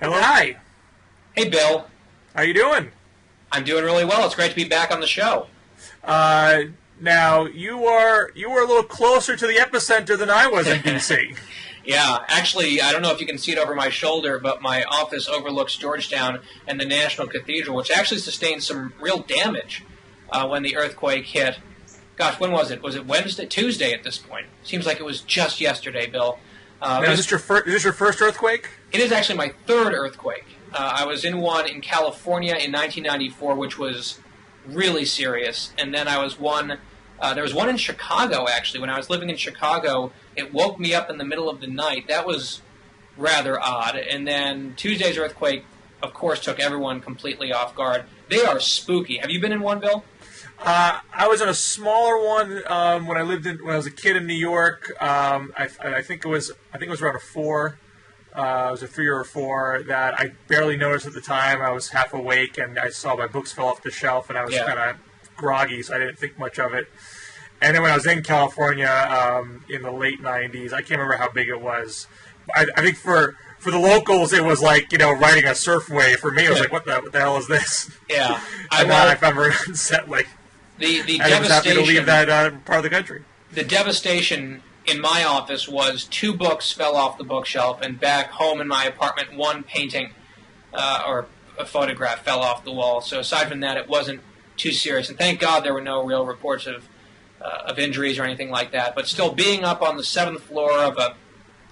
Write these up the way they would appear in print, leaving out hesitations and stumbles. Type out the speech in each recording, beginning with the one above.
Hello. Hi. Hey, Bill. How you doing? I'm doing really well. It's great to be back on the show. Now you were a little closer to the epicenter than I was in D.C. Yeah, actually, I don't know if you can see it over my shoulder, but my office overlooks Georgetown and the National Cathedral, which actually sustained some real damage when the earthquake hit. Gosh, when was it? Was it Wednesday? Tuesday at this point. Seems like it was just yesterday, Bill. Now, is this your first earthquake? It is actually my third earthquake. I was in one in California in 1994, which was really serious, and then I was there was one in Chicago, actually. When I was living in Chicago, it woke me up in the middle of the night. That was rather odd. And then Tuesday's earthquake, of course, took everyone completely off guard. They are spooky. Have you been in one, Bill? I was in a smaller one when I was a kid in New York. I think it was around a 4. It was a 3 or a 4 that I barely noticed at the time. I was half awake and I saw my books fell off the shelf and I was kind of groggy, so I didn't think much of it. And then when I was in California in the late 90s, I can't remember how big it was. I think for the locals, it was like, riding a surf wave. For me, it was like, what the hell is this? Yeah. And then I remember set like the I was happy to leave that part of the country. The devastation in my office was 2 books fell off the bookshelf, and back home in my apartment, 1 painting or a photograph fell off the wall. So aside from that, it wasn't too serious. And thank God there were no real reports of injuries or anything like that. But still, being up on the 7th floor of a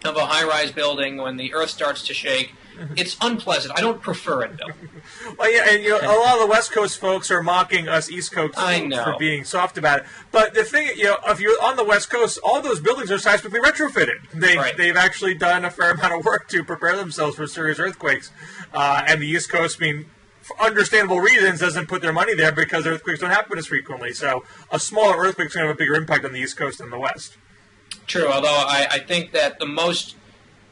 high-rise building when the earth starts to shake, it's unpleasant. I don't prefer it, though. Well, yeah, and a lot of the West Coast folks are mocking us East Coast folks for being soft about it. But the thing, if you're on the West Coast, all those buildings are seismically retrofitted. They've actually done a fair amount of work to prepare themselves for serious earthquakes. And the East Coast, for understandable reasons, doesn't put their money there because earthquakes don't happen as frequently. So a smaller earthquake is going to have a bigger impact on the East Coast than the West. True, although I think that the most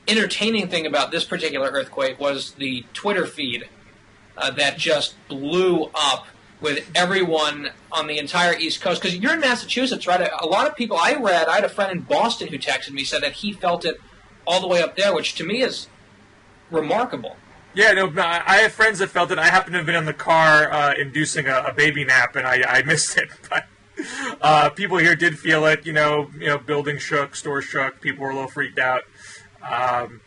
entertaining thing about this particular earthquake was the Twitter feed that just blew up with everyone on the entire East Coast. Because you're in Massachusetts, right? A lot of people I had a friend in Boston who texted me, said that he felt it all the way up there, which to me is remarkable. Yeah, no, I have friends that felt it. I happened to have been in the car inducing a baby nap, and I missed it. But people here did feel it. Buildings shook, stores shook. People were a little freaked out. It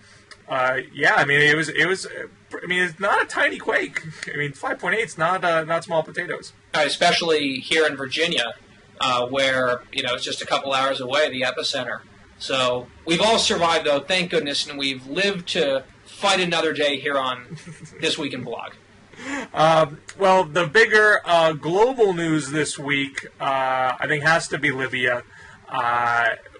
was. It's not a tiny quake. 5.8 is not small potatoes. Especially here in Virginia, where it's just a couple hours away, the epicenter. So we've all survived, though, thank goodness, and we've lived to fight another day here on This Week in Blog. Well, the bigger global news this week, I think, has to be Libya,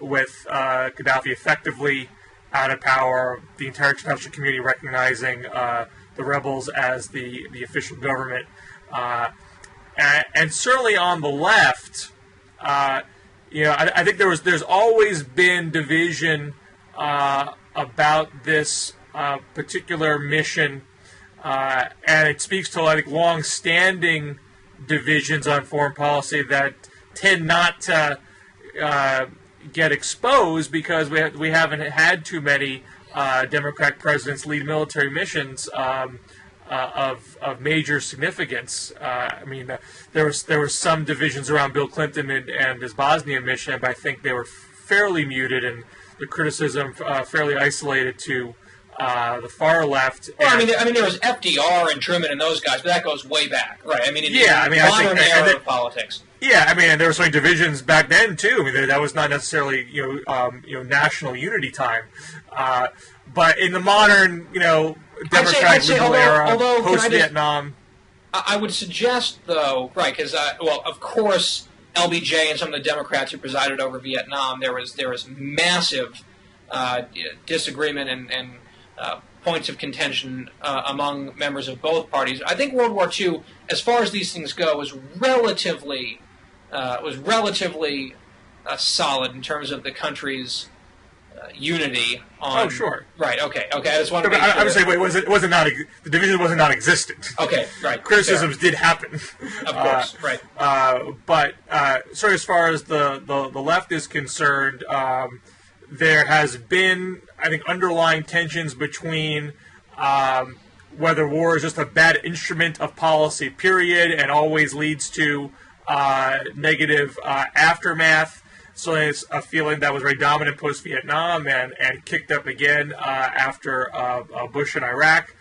with Gaddafi effectively out of power, the entire international community recognizing the rebels as the official government. And certainly on the left, I think there's always been division about this particular mission, and it speaks to, I think, long-standing divisions on foreign policy that tend not to get exposed because we haven't had too many Democratic presidents lead military missions of major significance. There was some divisions around Bill Clinton and his Bosnia mission, but I think they were fairly muted and the criticism fairly isolated to the far left. Well, there was FDR and Truman and those guys, but that goes way back, right? I think era of politics. Yeah, and there were some divisions back then too. That was not necessarily national unity time, but in the modern Democratic liberal era, post Vietnam. I would suggest, though, right? Because of course, LBJ and some of the Democrats who presided over Vietnam, there was massive disagreement and points of contention among members of both parties. I think World War II, as far as these things go, was relatively solid in terms of the country's unity on. Oh, sure. Right. Okay. I just wanted to make sure. I would say, the division wasn't non-existent. Okay. Right. Criticisms did happen. Of course. Right. But as far as the left is concerned, there has been, I think, underlying tensions between whether war is just a bad instrument of policy, period, and always leads to negative aftermath. So it's a feeling that was very dominant post-Vietnam and kicked up again after Bush in Iraq.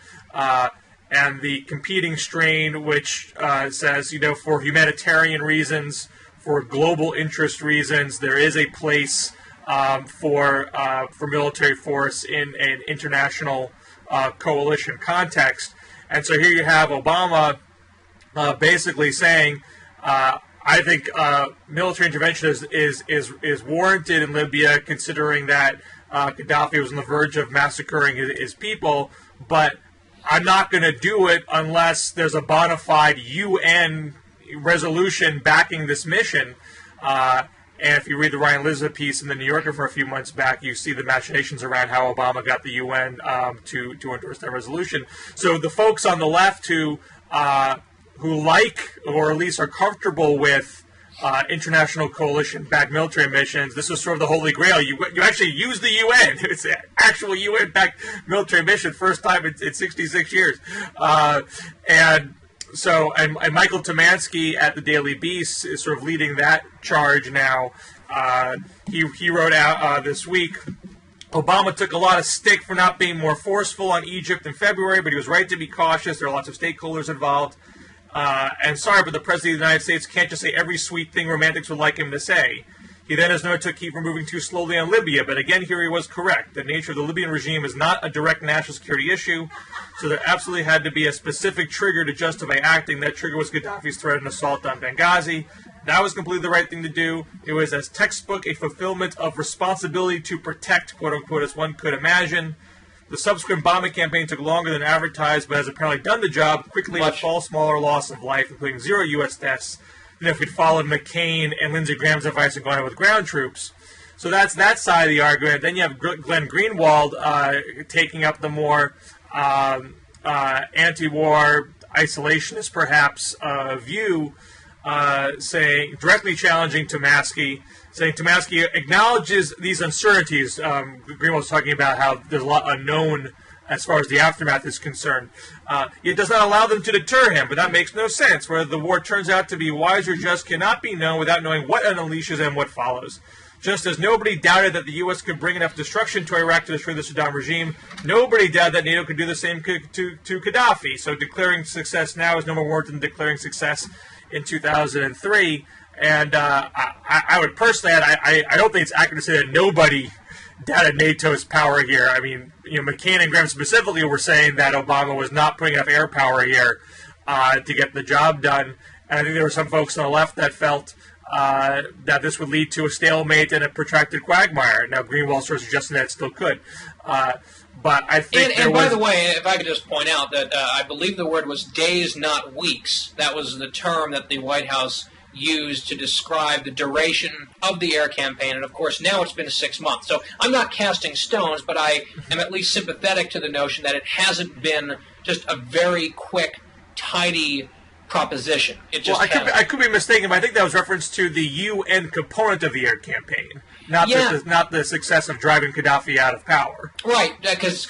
And the competing strain, which says, for humanitarian reasons, for global interest reasons, there is a place for military force in an international coalition context. And so here you have Obama basically saying, I think military intervention is warranted in Libya, considering that Gaddafi was on the verge of massacring his people, but I'm not going to do it unless there's a bona fide UN resolution backing this mission. And if you read the Ryan Lizza piece in the New Yorker for a few months back, you see the machinations around how Obama got the UN to endorse that resolution. So the folks on the left who like, or at least are comfortable with, international coalition-backed military missions, this is sort of the holy grail. You actually use the UN. It's an actual UN-backed military mission, first time in 66 years. And Michael Tomansky at the Daily Beast is sort of leading that charge now. He wrote out this week, Obama took a lot of stick for not being more forceful on Egypt in February, but he was right to be cautious. There are lots of stakeholders involved. And sorry, but the President of the United States can't just say every sweet thing romantics would like him to say. He then has noted to keep from moving too slowly on Libya, but again, here he was correct. The nature of the Libyan regime is not a direct national security issue, so there absolutely had to be a specific trigger to justify acting. That trigger was Gaddafi's threat and assault on Benghazi. That was completely the right thing to do. It was as textbook a fulfillment of responsibility to protect, quote-unquote, as one could imagine. The subsequent bombing campaign took longer than advertised, but has apparently done the job quickly with far smaller loss of life, including 0 U.S. deaths, than if we'd followed McCain and Lindsey Graham's advice and gone in with ground troops. So that's that side of the argument. Then you have Glenn Greenwald taking up the more anti-war, isolationist perhaps view, saying, directly challenging Tomansky, saying Tomansky acknowledges these uncertainties. Greenwald was talking about how there's a lot unknown as far as the aftermath is concerned. It does not allow them to deter him, but that makes no sense. Whether the war turns out to be wise or just cannot be known without knowing what it unleashes and what follows. Just as nobody doubted that the U.S. could bring enough destruction to Iraq to destroy the Saddam regime, nobody doubted that NATO could do the same to Gaddafi. So declaring success now is no more warranted than declaring success in 2003. And I would personally add, I don't think it's accurate to say that nobody doubted NATO's power here. I mean, McCain and Graham specifically were saying that Obama was not putting enough air power here to get the job done. And I think there were some folks on the left that felt that this would lead to a stalemate and a protracted quagmire. Now, Greenwald sort of suggesting that it still could. But I think and by the way, if I could just point out that I believe the word was days, not weeks. That was the term that the White House used to describe the duration of the air campaign, and of course now it's been 6 months. So I'm not casting stones, but I am at least sympathetic to the notion that it hasn't been just a very quick, tidy proposition. It just I could be mistaken, but I think that was reference to the UN component of the air campaign, not the success of driving Gaddafi out of power. Right, because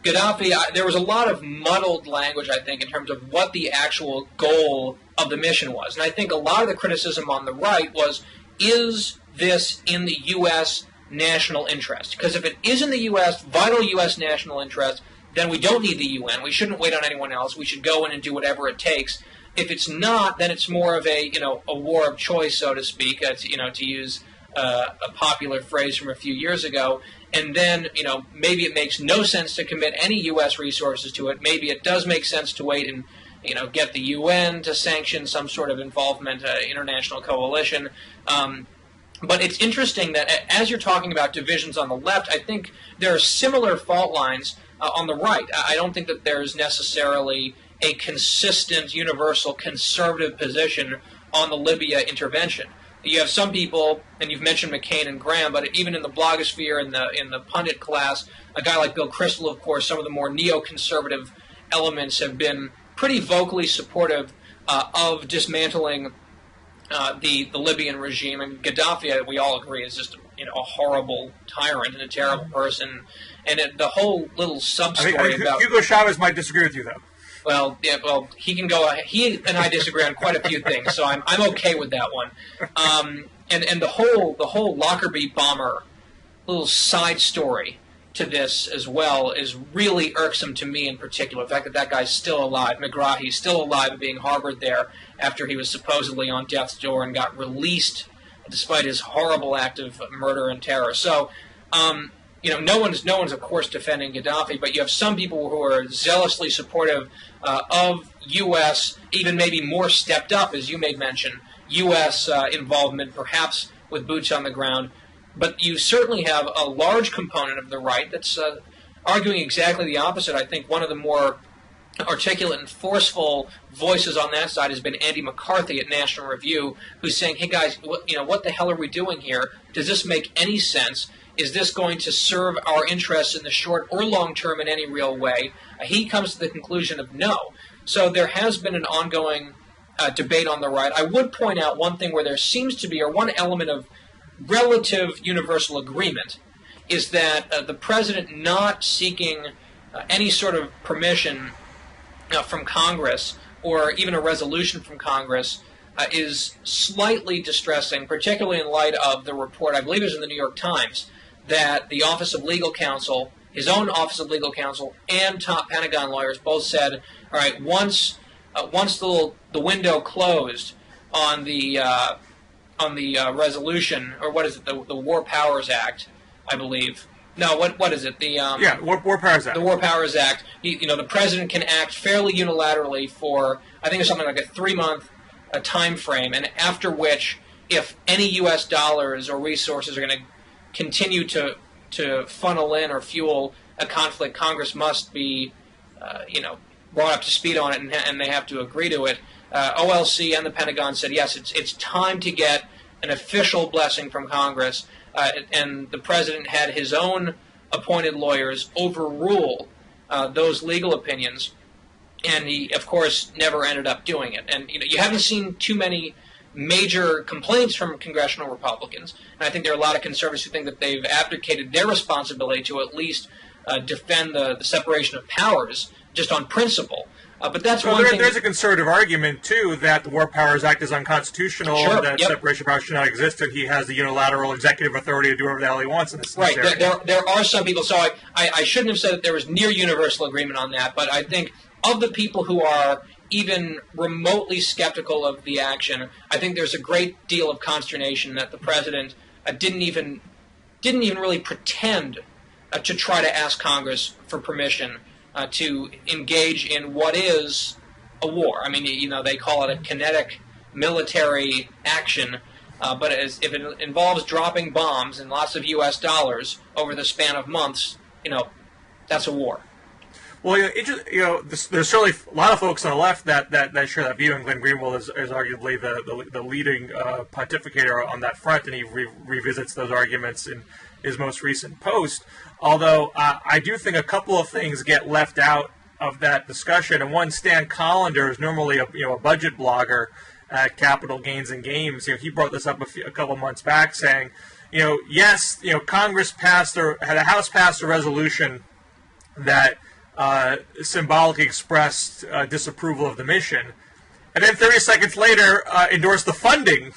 Gaddafi, there was a lot of muddled language, I think, in terms of what the actual goal of the mission was. And I think a lot of the criticism on the right was, is this in the U.S. national interest? Because if it is in the U.S., vital U.S. national interest, then we don't need the UN. We shouldn't wait on anyone else. We should go in and do whatever it takes. If it's not, then it's more of a war of choice, so to speak, to use a popular phrase from a few years ago. And then, maybe it makes no sense to commit any U.S. resources to it. Maybe it does make sense to wait and, get the UN to sanction some sort of involvement, international coalition. But it's interesting that as you're talking about divisions on the left, I think there are similar fault lines on the right. I don't think that there's necessarily a consistent, universal, conservative position on the Libya intervention. You have some people, and you've mentioned McCain and Graham, but even in the blogosphere, in the pundit class, a guy like Bill Kristol, of course, some of the more neoconservative elements have been pretty vocally supportive of dismantling the Libyan regime. And Gaddafi, we all agree, is just a horrible tyrant and a terrible person. And the whole little sub-story about Hugo Chavez might disagree with you, though. Well, yeah, he can go. He and I disagree on quite a few things, so I'm okay with that one. And the whole Lockerbie bomber little side story to this as well is really irksome to me in particular. The fact that guy's still alive, McGrahy's still alive and being harbored there after he was supposedly on death's door and got released despite his horrible act of murder and terror. So, no one's of course defending Gaddafi, but you have some people who are zealously supportive of U.S., even maybe more stepped up, as you made mention, U.S. Involvement, perhaps with boots on the ground. But you certainly have a large component of the right that's arguing exactly the opposite. I think one of the more articulate and forceful voices on that side has been Andy McCarthy at National Review, who's saying, "Hey guys, what the hell are we doing here? Does this make any sense? Is this going to serve our interests in the short or long term in any real way?" He comes to the conclusion of no. So there has been an ongoing debate on the right. I would point out one thing where there seems to be, or one element of relative universal agreement, is that the president not seeking any sort of permission from Congress or even a resolution from Congress is slightly distressing, particularly in light of the report, I believe it was in the New York Times, that the Office of Legal Counsel, his own Office of Legal Counsel, and top Pentagon lawyers both said, all right, once the window closed on the resolution, or what is it, the War Powers Act, I believe. No, what is it? War Powers Act. The War Powers Act. The president can act fairly unilaterally for, I think it's something like a 3-month time frame, and after which, if any U.S. dollars or resources are going to continue to funnel in or fuel a conflict, Congress must be, brought up to speed on it, and they have to agree to it. OLC and the Pentagon said, yes, it's time to get an official blessing from Congress, and the president had his own appointed lawyers overrule those legal opinions, and he, of course, never ended up doing it. And you haven't seen too many major complaints from congressional Republicans, and I think there are a lot of conservatives who think that they've abdicated their responsibility to at least defend the separation of powers just on principle. But that's one thing. There's a conservative argument, too, that the War Powers Act is unconstitutional, sure, that separation of powers should not exist, and he has the unilateral executive authority to do whatever the hell he wants in this right. area. There are some people, so I shouldn't have said that there was near universal agreement on that, but I think of the people who are even remotely skeptical of the action, I think there's a great deal of consternation that the president didn't even really pretend to try to ask Congress for permission to engage in what is a war. I mean, they call it a kinetic military action, but if it involves dropping bombs and lots of U.S. dollars over the span of months, that's a war. Well, there's certainly a lot of folks on the left that share that view, and Glenn Greenwald is arguably the leading pontificator on that front, and he revisits those arguments in his most recent post. Although I do think a couple of things get left out of that discussion, and one, Stan Collender is normally a budget blogger at Capital Gains and Games. He brought this up a couple months back, saying, yes, Congress the House passed a resolution that symbolically expressed disapproval of the mission, and then 30 seconds later endorsed the funding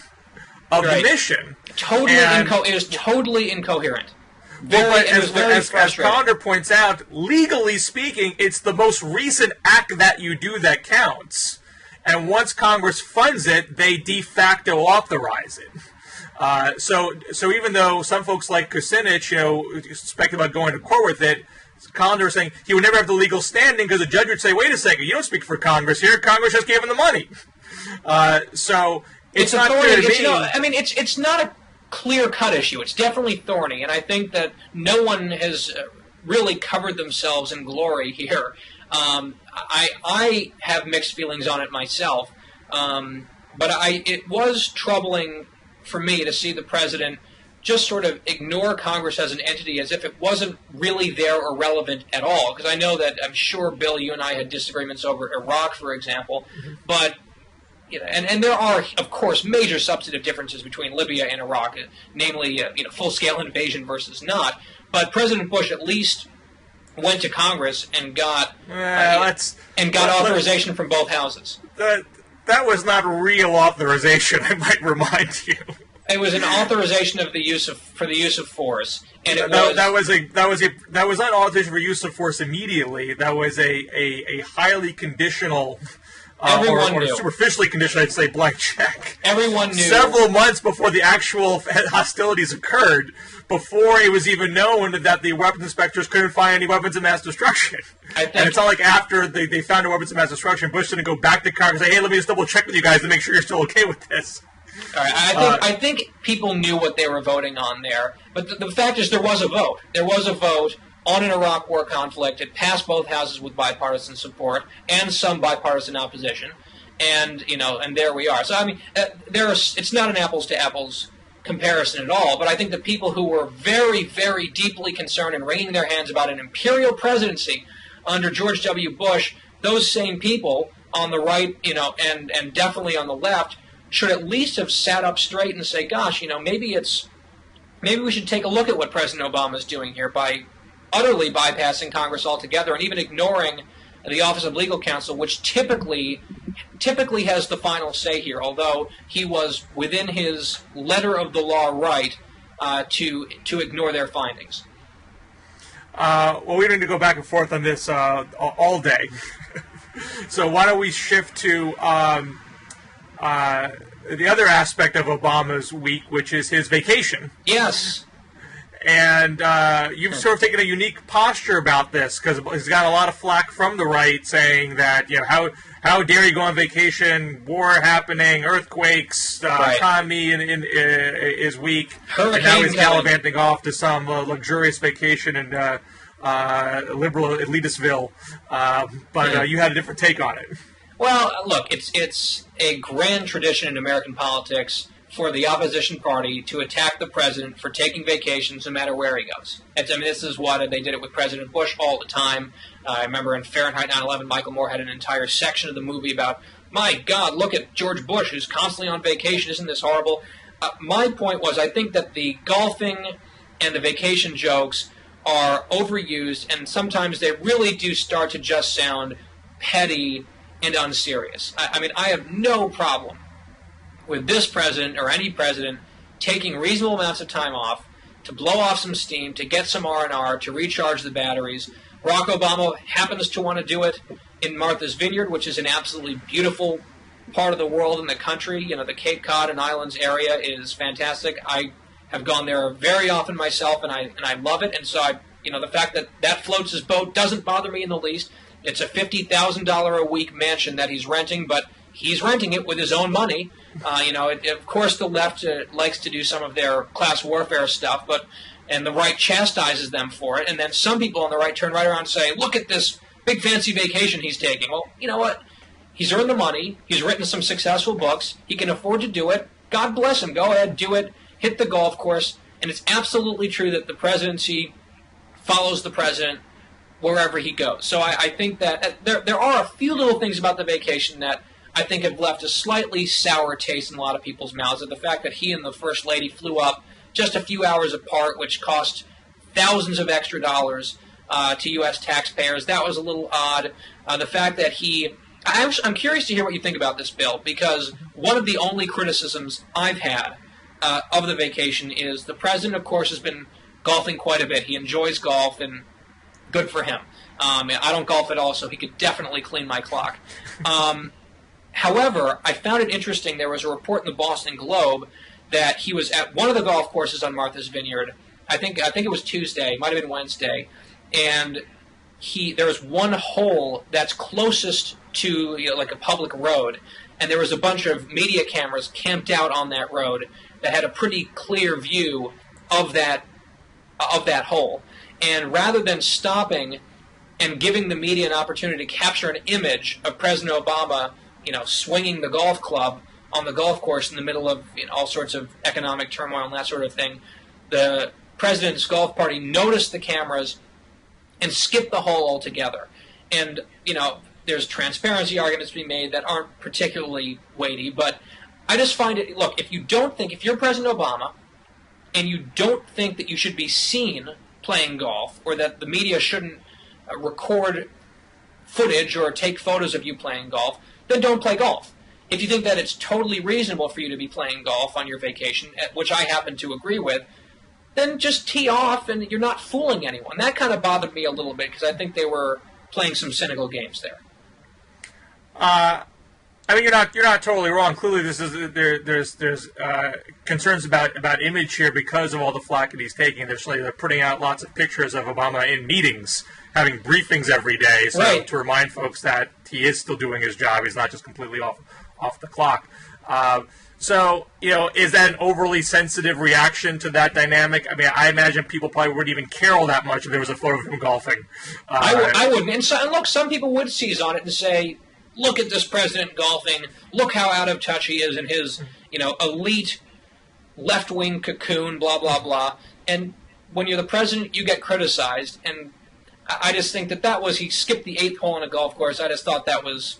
of the mission. It is totally incoherent. As Collender points out, legally speaking, it's the most recent act that you do that counts. And once Congress funds it, they de facto authorize it. So even though some folks like Kucinich, suspect about going to court with it, Collender was saying he would never have the legal standing because the judge would say, wait a second, you don't speak for Congress here. Congress just gave him the money. So it's not clear to me. It's not a clear-cut issue. It's definitely thorny, and I think that no one has really covered themselves in glory here. I have mixed feelings on it myself, but it was troubling for me to see the president just sort of ignore Congress as an entity as if it wasn't really there or relevant at all. Because I know that, I'm sure, Bill, you and I had disagreements over Iraq, for example, but and there are, of course, major substantive differences between Libya and Iraq, namely, full-scale invasion versus not. But President Bush at least went to Congress and got authorization from both houses. That was not real authorization, I might remind you. It was an authorization of the use of force, and that was not authorization for use of force immediately. That was a highly conditional, or superficially conditional, I'd say, blank check. Everyone knew several months before the actual hostilities occurred, before it was even known that the weapons inspectors couldn't find any weapons of mass destruction. And it's not like after they found the weapons of mass destruction, Bush didn't go back to Congress and say, "Hey, let me just double check with you guys to make sure you're still okay with this." All right, I think people knew what they were voting on there, but the fact is there was a vote. There was a vote on an Iraq war conflict. It passed both houses with bipartisan support and some bipartisan opposition, and there we are. So I mean, it's not an apples to apples comparison at all. But I think the people who were very, very deeply concerned and wringing their hands about an imperial presidency under George W. Bush, those same people on the right, and definitely on the left, should at least have sat up straight and say, gosh, maybe we should take a look at what President Obama is doing here by utterly bypassing Congress altogether and even ignoring the Office of Legal Counsel, which typically has the final say here, although he was within his letter of the law right to ignore their findings. Well, we don't need to go back and forth on this all day. So why don't we shift to the other aspect of Obama's week, which is his vacation. Yes. And you've sort of taken a unique posture about this, because he's got a lot of flack from the right saying that, how dare you go on vacation, war happening, earthquakes, economy is weak, and now he's gallivanting off to some luxurious vacation in liberal elitistville. But you had a different take on it. Well, look, it's a grand tradition in American politics for the opposition party to attack the president for taking vacations no matter where he goes. This is what they did it with President Bush all the time. I remember in Fahrenheit 9/11, Michael Moore had an entire section of the movie about, my God, look at George Bush, who's constantly on vacation. Isn't this horrible? My point was, I think that the golfing and the vacation jokes are overused, and sometimes they really do start to just sound petty and unserious. I have no problem with this president or any president taking reasonable amounts of time off to blow off some steam, to get some R&R, to recharge the batteries. Barack Obama happens to want to do it in Martha's Vineyard, which is an absolutely beautiful part of the world and the country. The Cape Cod and Islands area is fantastic. I have gone there very often myself, and I love it. And so the fact that floats his boat doesn't bother me in the least. It's a $50,000 a week mansion that he's renting, but he's renting it with his own money. Of course, the left likes to do some of their class warfare stuff, and the right chastises them for it. And then some people on the right turn right around and say, look at this big fancy vacation he's taking. Well, you know what? He's earned the money. He's written some successful books. He can afford to do it. God bless him. Go ahead, do it. Hit the golf course. And it's absolutely true that the presidency follows the president wherever he goes. So I think that there are a few little things about the vacation that I think have left a slightly sour taste in a lot of people's mouths. The fact that he and the First Lady flew up just a few hours apart, which cost thousands of extra dollars to U.S. taxpayers, that was a little odd. The fact that I'm curious to hear what you think about this, Bill, because one of the only criticisms I've had of the vacation is the president, of course, has been golfing quite a bit. He enjoys golf, and good for him. I don't golf at all, so he could definitely clean my clock. However, I found it interesting. There was a report in the Boston Globe that he was at one of the golf courses on Martha's Vineyard. I think it was Tuesday, might have been Wednesday, and there was one hole that's closest to like a public road, and there was a bunch of media cameras camped out on that road that had a pretty clear view of that hole. And rather than stopping and giving the media an opportunity to capture an image of President Obama, swinging the golf club on the golf course in the middle of all sorts of economic turmoil and that sort of thing, the president's golf party noticed the cameras and skipped the hole altogether. And, there's transparency arguments to be made that aren't particularly weighty, but I just find it, look, if you're President Obama, and you don't think that you should be seen playing golf, or that the media shouldn't record footage or take photos of you playing golf, then don't play golf. If you think that it's totally reasonable for you to be playing golf on your vacation, which I happen to agree with, then just tee off and you're not fooling anyone. That kind of bothered me a little bit because I think they were playing some cynical games there. I mean, you're not totally wrong. Clearly, there's concerns about image here because of all the flack that he's taking. They're putting out lots of pictures of Obama in meetings, having briefings every day, so right. to remind folks that he is still doing his job. He's not just completely off the clock. So, is that an overly sensitive reaction to that dynamic? I mean, I imagine people probably wouldn't even care all that much if there was a photo of him golfing. I wouldn't. And look, some people would seize on it and say, look at this president golfing. Look how out of touch he is in his, elite left-wing cocoon, blah, blah, blah. And when you're the president, you get criticized. And I just think he skipped the 8th hole on a golf course. I just thought that was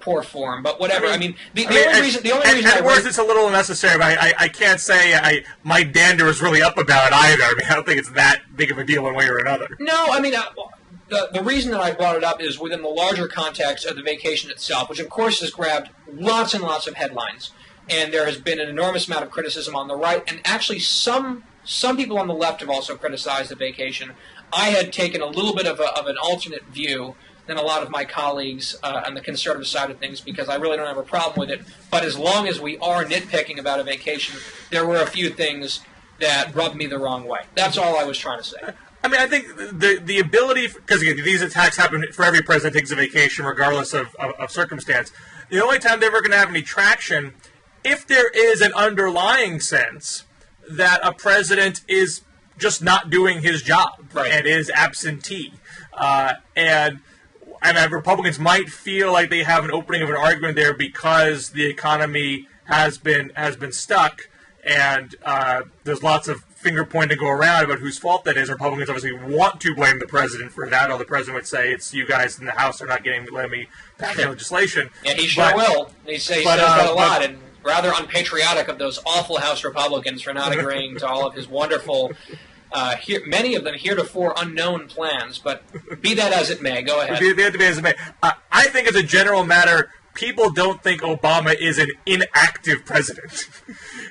poor form, but whatever. The only reason at worst it's a little unnecessary, but I can't say my dander is really up about it either. I mean, I don't think it's that big of a deal one way or another. No, I mean, the reason that I brought it up is within the larger context of the vacation itself, which of course has grabbed lots and lots of headlines, and there has been an enormous amount of criticism on the right, and actually some people on the left have also criticized the vacation. I had taken a little bit of an alternate view than a lot of my colleagues on the conservative side of things, because I really don't have a problem with it. But as long as we are nitpicking about a vacation, there were a few things that rubbed me the wrong way. That's all I was trying to say. I mean, I think the ability, because again, these attacks happen for every president takes a vacation, regardless of circumstance. The only time they're ever going to have any traction, if there is an underlying sense that a president is just not doing his job, right, and is absentee, and Republicans might feel like they have an opening of an argument there because the economy has been stuck, and there's lots of finger pointing to go around about whose fault that is. Republicans obviously want to blame the president for that, or the president would say it's you guys in the House are not letting me pass legislation. Yeah, he sure will. He says that a lot, and rather unpatriotic of those awful House Republicans for not agreeing to all of his wonderful. Many of them heretofore unknown plans, but be that as it may, go ahead. Be as it may. I think as a general matter, people don't think Obama is an inactive president.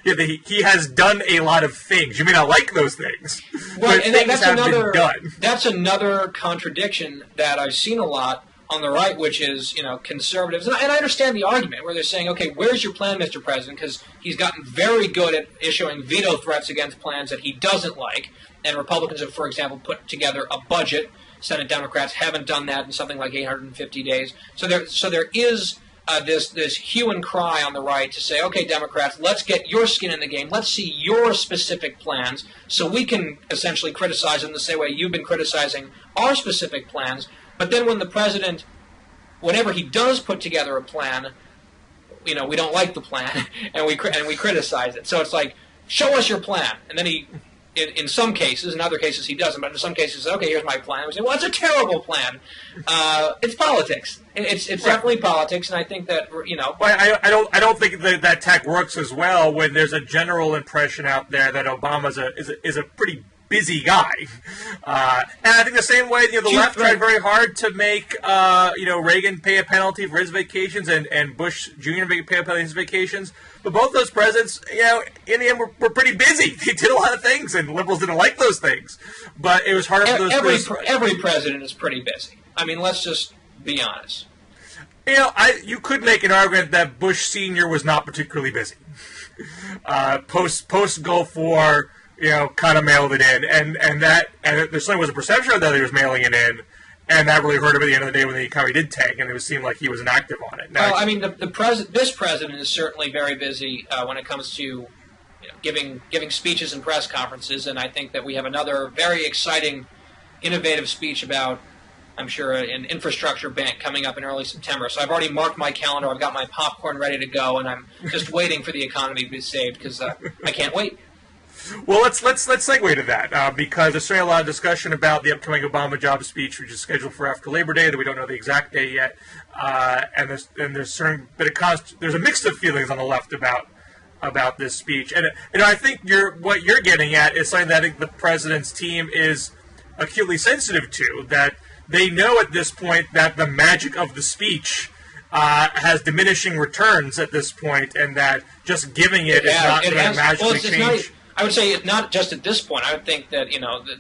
He has done a lot of things. You may not like those things, but things have been done. That's another contradiction that I've seen a lot on the right, which is, conservatives. And I understand the argument where they're saying, okay, where's your plan, Mr. President? Because he's gotten very good at issuing veto threats against plans that he doesn't like. And Republicans have, for example, put together a budget. Senate Democrats haven't done that in something like 850 days. So there is this hue and cry on the right to say, okay, Democrats, let's get your skin in the game. Let's see your specific plans so we can essentially criticize them the same way you've been criticizing our specific plans. But then when the president, whenever he does put together a plan, we don't like the plan and we criticize it. So it's like, show us your plan. And then he, in some cases, in other cases he doesn't, but in some cases, okay, here's my plan. We say, well, it's a terrible plan. It's politics. It's right. Definitely politics, and I think that, Well, I don't think that tack works as well when there's a general impression out there that Obama is a pretty busy guy, and I think the same way the left tried very hard to make Reagan pay a penalty for his vacations and Bush Jr. pay a penalty for his vacations. But both those presidents, in the end, were pretty busy. They did a lot of things, and liberals didn't like those things. But it was hard for those. Every president is pretty busy. I mean, let's just be honest. You could make an argument that Bush Sr. was not particularly busy. Post Gulf War, kind of mailed it in, and there certainly was a perception of that he was mailing it in, and that really hurt him at the end of the day when the economy did tank, and it seemed like he was inactive on it. Now, this president is certainly very busy when it comes to giving speeches and press conferences, and I think that we have another very exciting, innovative speech about, I'm sure, an infrastructure bank coming up in early September. So I've already marked my calendar. I've got my popcorn ready to go, and I'm just waiting for the economy to be saved because I can't wait. Well, let's segue to that because there's certainly a lot of discussion about the upcoming Obama job speech, which is scheduled for after Labor Day, that we don't know the exact date yet, and there's certain bit of there's a mix of feelings on the left about this speech, and I think what you're getting at is something that I think the president's team is acutely sensitive to, that they know at this point that the magic of the speech has diminishing returns at this point, and that just giving it is not going to magically change. I would say it's not just at this point. I would think that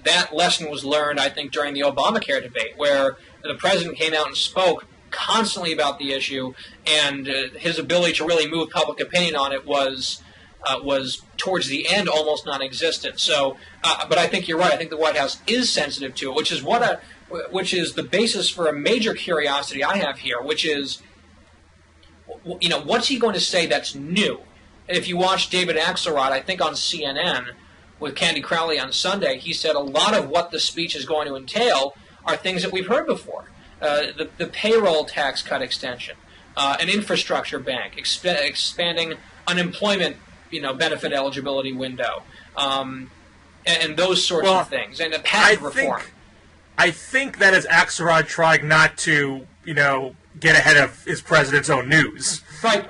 that lesson was learned, I think, during the Obamacare debate, where the president came out and spoke constantly about the issue, and his ability to really move public opinion on it was towards the end almost non-existent. So, but I think you're right. I think the White House is sensitive to it, which is the basis for a major curiosity I have here, which is, what's he going to say that's new? If you watch David Axelrod, I think on CNN with Candy Crowley on Sunday, he said a lot of what the speech is going to entail are things that we've heard before. The payroll tax cut extension, an infrastructure bank, expanding unemployment benefit eligibility window, and those sorts of things, and a patent reform. I think that is Axelrod trying not to, get ahead of his president's own news. Right.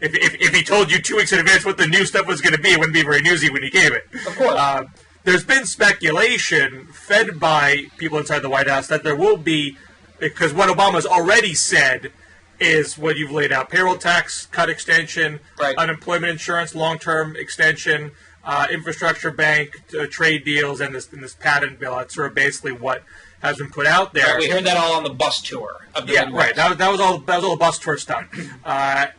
If he told you 2 weeks in advance what the new stuff was going to be, it wouldn't be very newsy when he gave it. Of course. There's been speculation fed by people inside the White House that there will be, because what Obama's already said is what you've laid out: payroll tax cut extension, right, unemployment insurance long-term extension, infrastructure bank, trade deals, and this patent bill. That's sort of basically what has been put out there. Right, we heard that all on the bus tour of the Midwest. Right. That was all the bus tour stuff.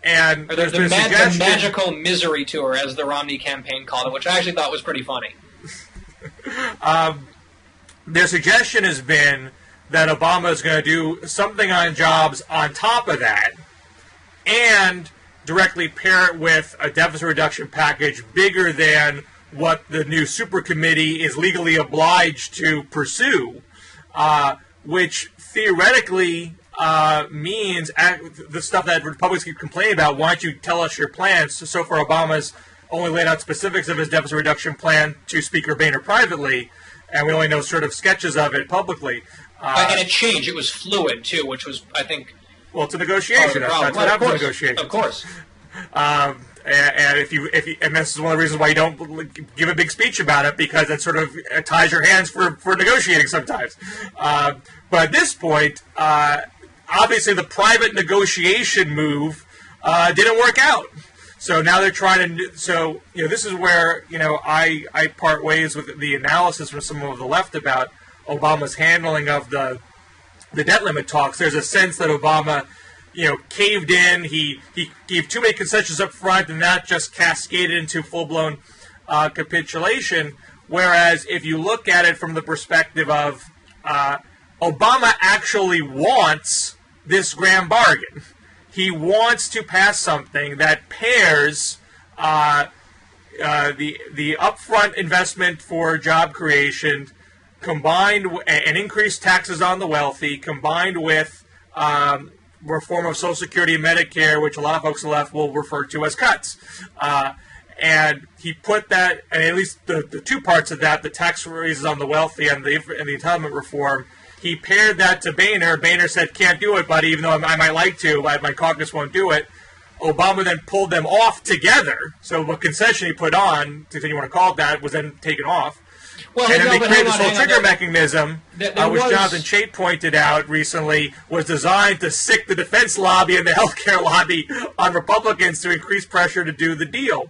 And there's been a suggestion, the magical misery tour, as the Romney campaign called it, which I actually thought was pretty funny. Their suggestion has been that Obama is going to do something on jobs on top of that, and directly pair it with a deficit reduction package bigger than what the new super committee is legally obliged to pursue, which theoretically means the stuff that Republicans keep complaining about. Why don't you tell us your plans? So far, Obama's only laid out specifics of his deficit reduction plan to Speaker Boehner privately, and we only know sort of sketches of it publicly. And it changed. It was fluid, too, which was, I think... Well, it's a negotiation. That's what happens in negotiations. Of course. And and this is one of the reasons why you don't give a big speech about it, because it sort of ties your hands for negotiating sometimes. But at this point, obviously the private negotiation move didn't work out. So now they're trying to. So this is where I part ways with the analysis from some of the left about Obama's handling of the debt limit talks. There's a sense that Obama, caved in. He gave too many concessions up front, and that just cascaded into full-blown capitulation. Whereas if you look at it from the perspective of Obama actually wants this grand bargain. He wants to pass something that pairs the upfront investment for job creation combined and increased taxes on the wealthy, combined with reform of Social Security and Medicare, which a lot of folks on the left will refer to as cuts. And he put that, and at least the two parts of that, the tax raises on the wealthy and the entitlement reform, he paired that to Boehner. Boehner said, "Can't do it, buddy, even though I might like to. My caucus won't do it." Obama then pulled them off together. So what concession he put on, if you want to call it that, was then taken off. Well, and then they created this whole trigger mechanism, which Jonathan Chait pointed out recently, was designed to sick the defense lobby and the healthcare lobby on Republicans to increase pressure to do the deal.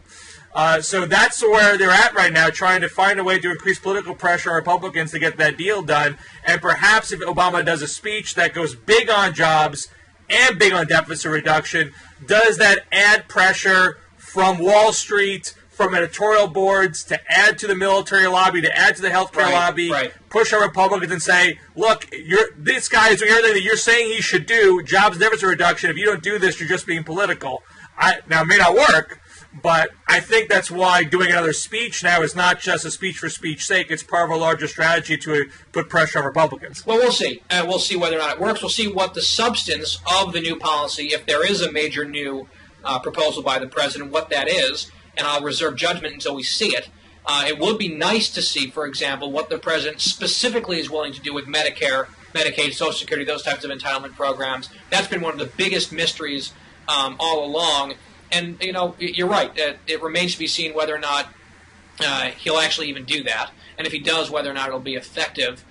So that's where they're at right now, trying to find a way to increase political pressure on Republicans to get that deal done. And perhaps if Obama does a speech that goes big on jobs and big on deficit reduction, does that add pressure from Wall Street, from editorial boards, to add to the military lobby, to add to the healthcare lobby, push on Republicans and say, look, this guy is doing everything that you're saying he should do, jobs deficit reduction. If you don't do this, you're just being political. Now, it may not work, but I think that's why doing another speech now is not just a speech for speech's sake. It's part of a larger strategy to put pressure on Republicans. Well, we'll see. We'll see whether or not it works. We'll see what the substance of the new policy, if there is a major new proposal by the president, what that is. And I'll reserve judgment until we see it. It would be nice to see, for example, what the president specifically is willing to do with Medicare, Medicaid, Social Security, those types of entitlement programs. That's been one of the biggest mysteries all along. And, you know, you're right. It remains to be seen whether or not he'll actually even do that. And if he does, whether or not it'll be effective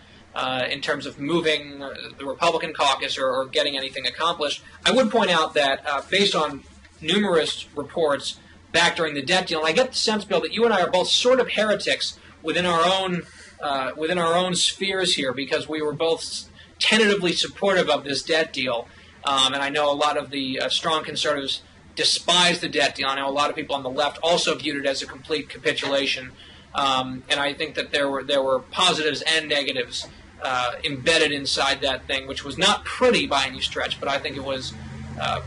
in terms of moving the Republican caucus or getting anything accomplished. I would point out that based on numerous reports back during the debt deal, and I get the sense, Bill, that you and I are both sort of heretics within our own spheres here, because we were both tentatively supportive of this debt deal. And I know a lot of the strong conservatives despise the debt deal. I know a lot of people on the left also viewed it as a complete capitulation. And I think that there were positives and negatives embedded inside that thing, which was not pretty by any stretch, but I think it was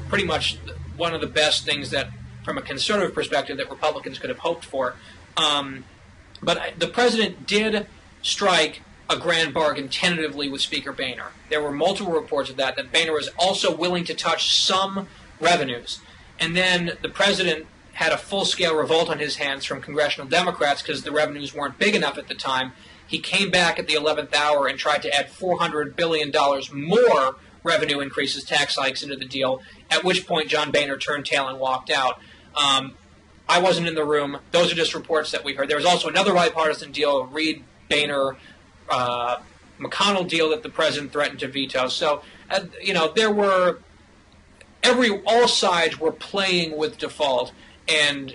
pretty much one of the best things that, from a conservative perspective, that Republicans could have hoped for. But the president did strike a grand bargain tentatively with Speaker Boehner. There were multiple reports of that Boehner was also willing to touch some revenues. And then the president had a full-scale revolt on his hands from congressional Democrats because the revenues weren't big enough at the time. He came back at the 11th hour and tried to add $400 billion more revenue increases, tax hikes into the deal, at which point John Boehner turned tail and walked out. I wasn't in the room. Those are just reports that we heard. There was also another bipartisan deal, a Reid-Boehner McConnell deal that the president threatened to veto. So, there were all sides were playing with default and,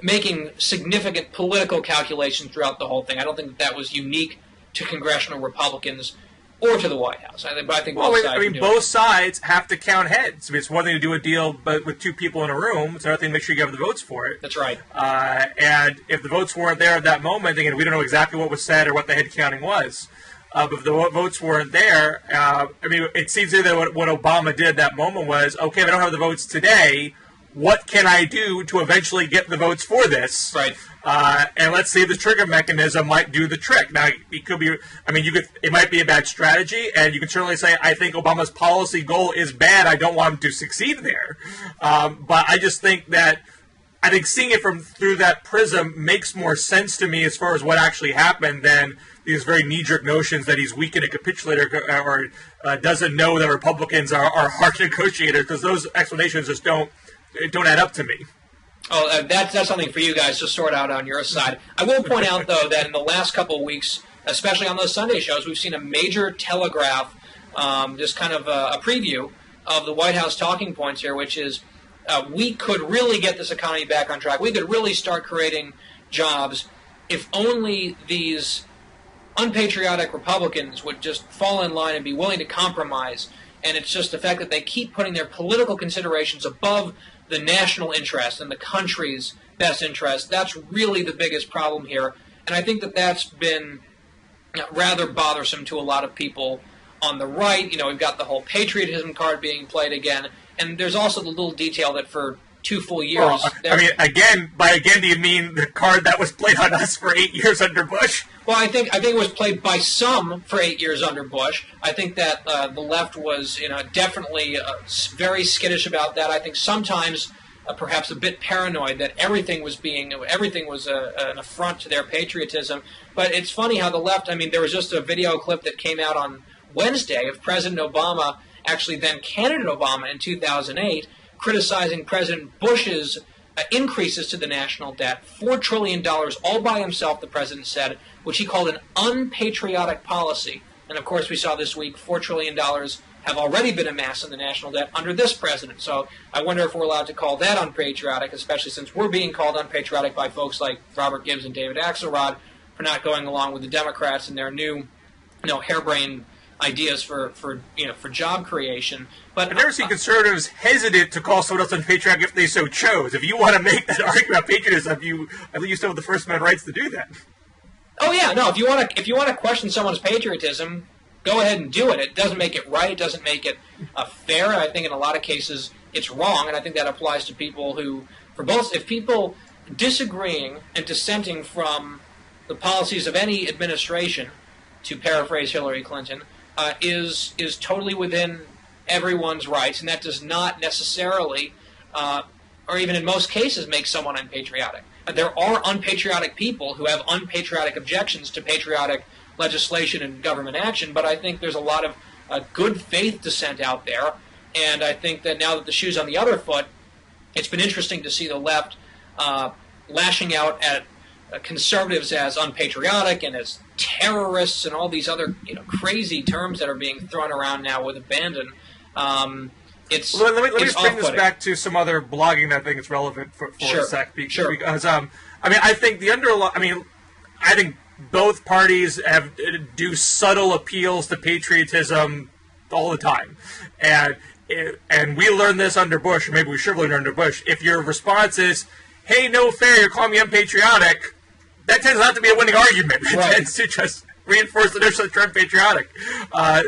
making significant political calculations throughout the whole thing. I don't think that was unique to congressional Republicans or to the White House. But I think both sides have to count heads. I mean, it's one thing to do a deal but with two people in a room. It's another thing to make sure you have the votes for it. That's right. And if the votes weren't there at that moment, again, we don't know exactly what was said or what the head counting was. But if the votes weren't there, it seems to me that what Obama did at that moment was, okay, if I don't have the votes today, what can I do to eventually get the votes for this? Right. And let's see if the trigger mechanism might do the trick. Now, it could be, it might be a bad strategy, and you can certainly say, I think Obama's policy goal is bad. I don't want him to succeed there. But I just think that, seeing it through that prism makes more sense to me as far as what actually happened than these very knee-jerk notions that he's weak and a capitulator or doesn't know that Republicans are hard negotiators, because those explanations just don't add up to me. Oh, that's something for you guys to sort out on your side. I will point out, though, that in the last couple of weeks, especially on those Sunday shows, we've seen a major telegraph, just kind of a preview of the White House talking points here, which is we could really get this economy back on track. We could really start creating jobs if only these unpatriotic Republicans would just fall in line and be willing to compromise. And it's just the fact that they keep putting their political considerations above the national interest and the country's best interest. That's really the biggest problem here. And I think that that's been rather bothersome to a lot of people on the right. We've got the whole patriotism card being played again. And there's also the little detail that for 2 full years... By again, do you mean the card that was played on us for 8 years under Bush? Well, I think it was played by some for 8 years under Bush. I think that the left was, definitely very skittish about that. I think sometimes perhaps a bit paranoid that everything was an affront to their patriotism. But it's funny how the left, there was just a video clip that came out on Wednesday of President Obama, actually then candidate Obama in 2008, criticizing President Bush's increases to the national debt, $4 trillion all by himself, the president said, which he called an unpatriotic policy. And, of course, we saw this week $4 trillion have already been amassed in the national debt under this president. So I wonder if we're allowed to call that unpatriotic, especially since we're being called unpatriotic by folks like Robert Gibbs and David Axelrod for not going along with the Democrats and their new, harebrained ideas for job creation. But I've never seen conservatives hesitant to call someone else unpatriotic if they so chose. If you want to make that argument about patriotism, I think you still have the First Amendment rights to do that. Oh yeah, no. If you want to question someone's patriotism, go ahead and do it. It doesn't make it right. It doesn't make it fair. I think in a lot of cases it's wrong, and I think that applies to people who, if people disagreeing and dissenting from the policies of any administration, to paraphrase Hillary Clinton, is totally within everyone's rights, and that does not necessarily or even in most cases, make someone unpatriotic. There are unpatriotic people who have unpatriotic objections to patriotic legislation and government action, but I think there's a lot of good faith dissent out there, and I think that now that the shoe's on the other foot, it's been interesting to see the left lashing out at conservatives as unpatriotic and as terrorists and all these other crazy terms that are being thrown around now with abandon. Let me bring this back to some other blogging that I think is relevant for Sure. a sec. Sure. Because I think I think both parties do subtle appeals to patriotism all the time, and we learned this under Bush, or maybe we should have learned under Bush. If your response is, "Hey, no fair, you're calling me unpatriotic," that tends not to be a winning argument. It Right. tends to just reinforce the notion that you're unpatriotic.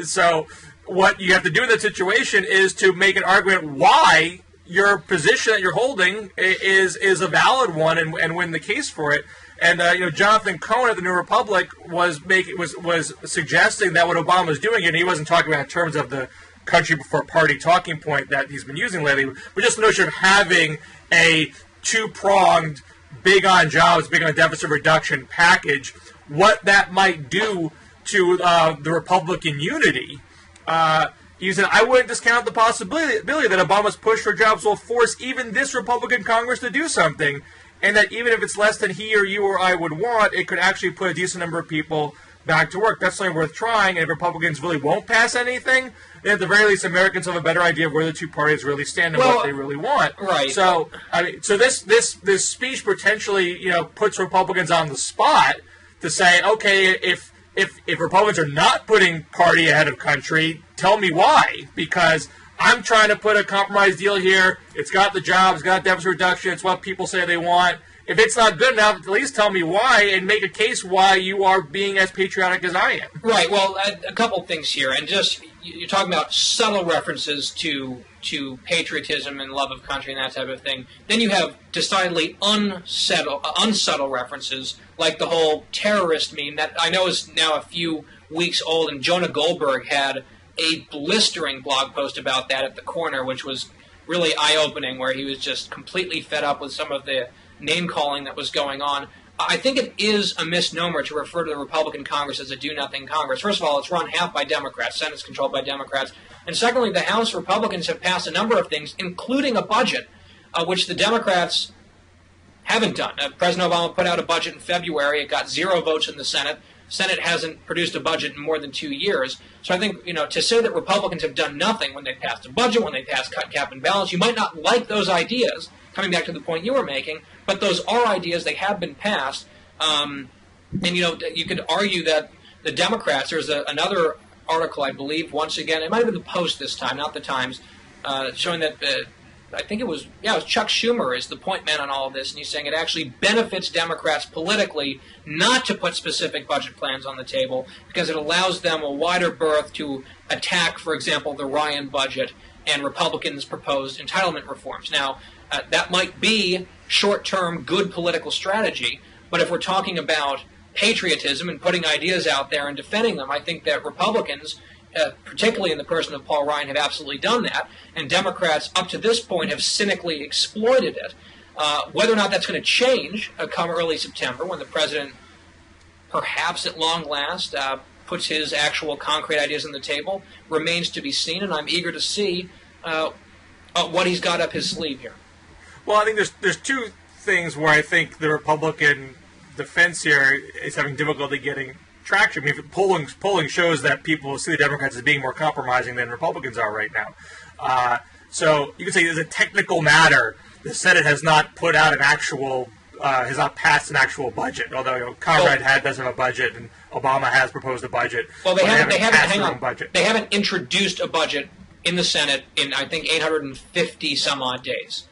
So what you have to do in that situation is to make an argument why your position that you're holding is a valid one, and win the case for it. And Jonathan Cohen at the New Republic was suggesting that what Obama was doing, and he wasn't talking about in terms of the country before party talking point that he's been using lately, but just the notion of having a two-pronged, big on jobs, big on deficit reduction package, what that might do to the Republican unity. He said, I wouldn't discount the possibility that Obama's push for jobs will force even this Republican Congress to do something, and that even if it's less than he or you or I would want, it could actually put a decent number of people back to work. That's something worth trying, and if Republicans really won't pass anything, then at the very least, Americans have a better idea of where the two parties really stand and what they really want. Right. So, this speech potentially, puts Republicans on the spot to say, okay, if Republicans are not putting party ahead of country, tell me why. Because I'm trying to put a compromise deal here. It's got the jobs, it's got deficit reduction. It's what people say they want. If it's not good enough, at least tell me why and make a case why you are being as patriotic as I am. Right. Well, a couple things here, and just you're talking about subtle references to patriotism and love of country and that type of thing. Then you have decidedly unsubtle references, like the whole terrorist meme that I know is now a few weeks old, and Jonah Goldberg had a blistering blog post about that at the corner, which was really eye-opening, where he was just completely fed up with some of the name-calling that was going on. I think it is a misnomer to refer to the Republican Congress as a do-nothing Congress. First of all, it's run half by Democrats. Senate's controlled by Democrats. And secondly, the House Republicans have passed a number of things, including a budget, which the Democrats haven't done. President Obama put out a budget in February. It got 0 votes in the Senate. Senate hasn't produced a budget in more than 2 years. So I think, to say that Republicans have done nothing when they passed a budget, when they passed cut, cap, and balance, you might not like those ideas, coming back to the point you were making, but those are ideas. They have been passed. And, you could argue that the Democrats, there's another article, I believe, once again, it might have been the Post this time, not the Times, showing that I think it was Chuck Schumer is the point man on all of this, and he's saying it actually benefits Democrats politically not to put specific budget plans on the table because it allows them a wider berth to attack, for example, the Ryan budget and Republicans' proposed entitlement reforms. Now, that might be short-term good political strategy, but if we're talking about patriotism and putting ideas out there and defending them, I think that Republicans, particularly in the person of Paul Ryan, have absolutely done that, and Democrats up to this point have cynically exploited it. Whether or not that's going to change come early September, when the president, perhaps at long last, puts his actual concrete ideas on the table, remains to be seen, and I'm eager to see what he's got up his sleeve here. Well, I think there's two things where I think the Republican defense here is having difficulty getting traction. I mean, polling shows that people see the Democrats as being more compromising than Republicans are right now. So you could say as a technical matter, the Senate has not put out an actual, has not passed an actual budget. Although Conrad does have a budget, and Obama has proposed a budget. Well, they haven't budget. They haven't introduced a budget in the Senate in I think 850 some odd days.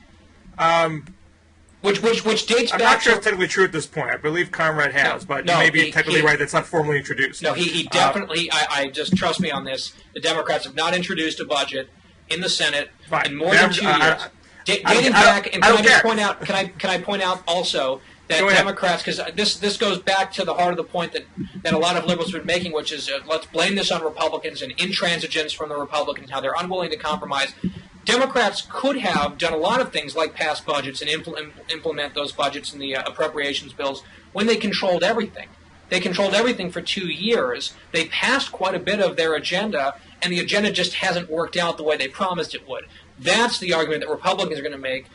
Which dates back. I'm not sure it's technically true at this point. I believe Conrad has, but you may be technically right. That's not formally introduced. No, he definitely. I just trust me on this. The Democrats have not introduced a budget in the Senate in more than 2 years. Dating back, and can I point out also that Democrats, because this goes back to the heart of the point that a lot of liberals have been making, which is let's blame this on Republicans and intransigence from the Republicans, how they're unwilling to compromise. Democrats could have done a lot of things like pass budgets and implement those budgets in the appropriations bills when they controlled everything. They controlled everything for 2 years. They passed quite a bit of their agenda, and the agenda just hasn't worked out the way they promised it would. That's the argument that Republicans are going to make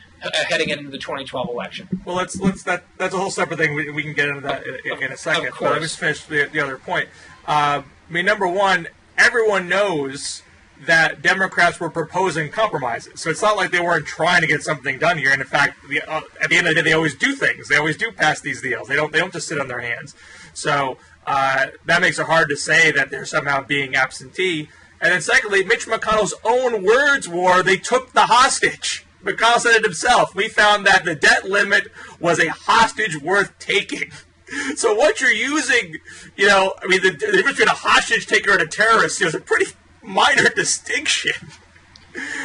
heading into the 2012 election. Well, that's a whole separate thing. We can get into that in a second. Of course. But let me just finish the other point. I mean, number one, everyone knows that Democrats were proposing compromises. So it's not like they weren't trying to get something done here. And in fact, at the end of the day, they always do things. They always do pass these deals. They don't just sit on their hands. So that makes it hard to say that they're somehow being absentee. And then secondly, Mitch McConnell's own words were they took the hostage. McConnell said it himself. We found that the debt limit was a hostage worth taking. So what you're using, the difference between a hostage taker and a terrorist is a pretty minor distinction.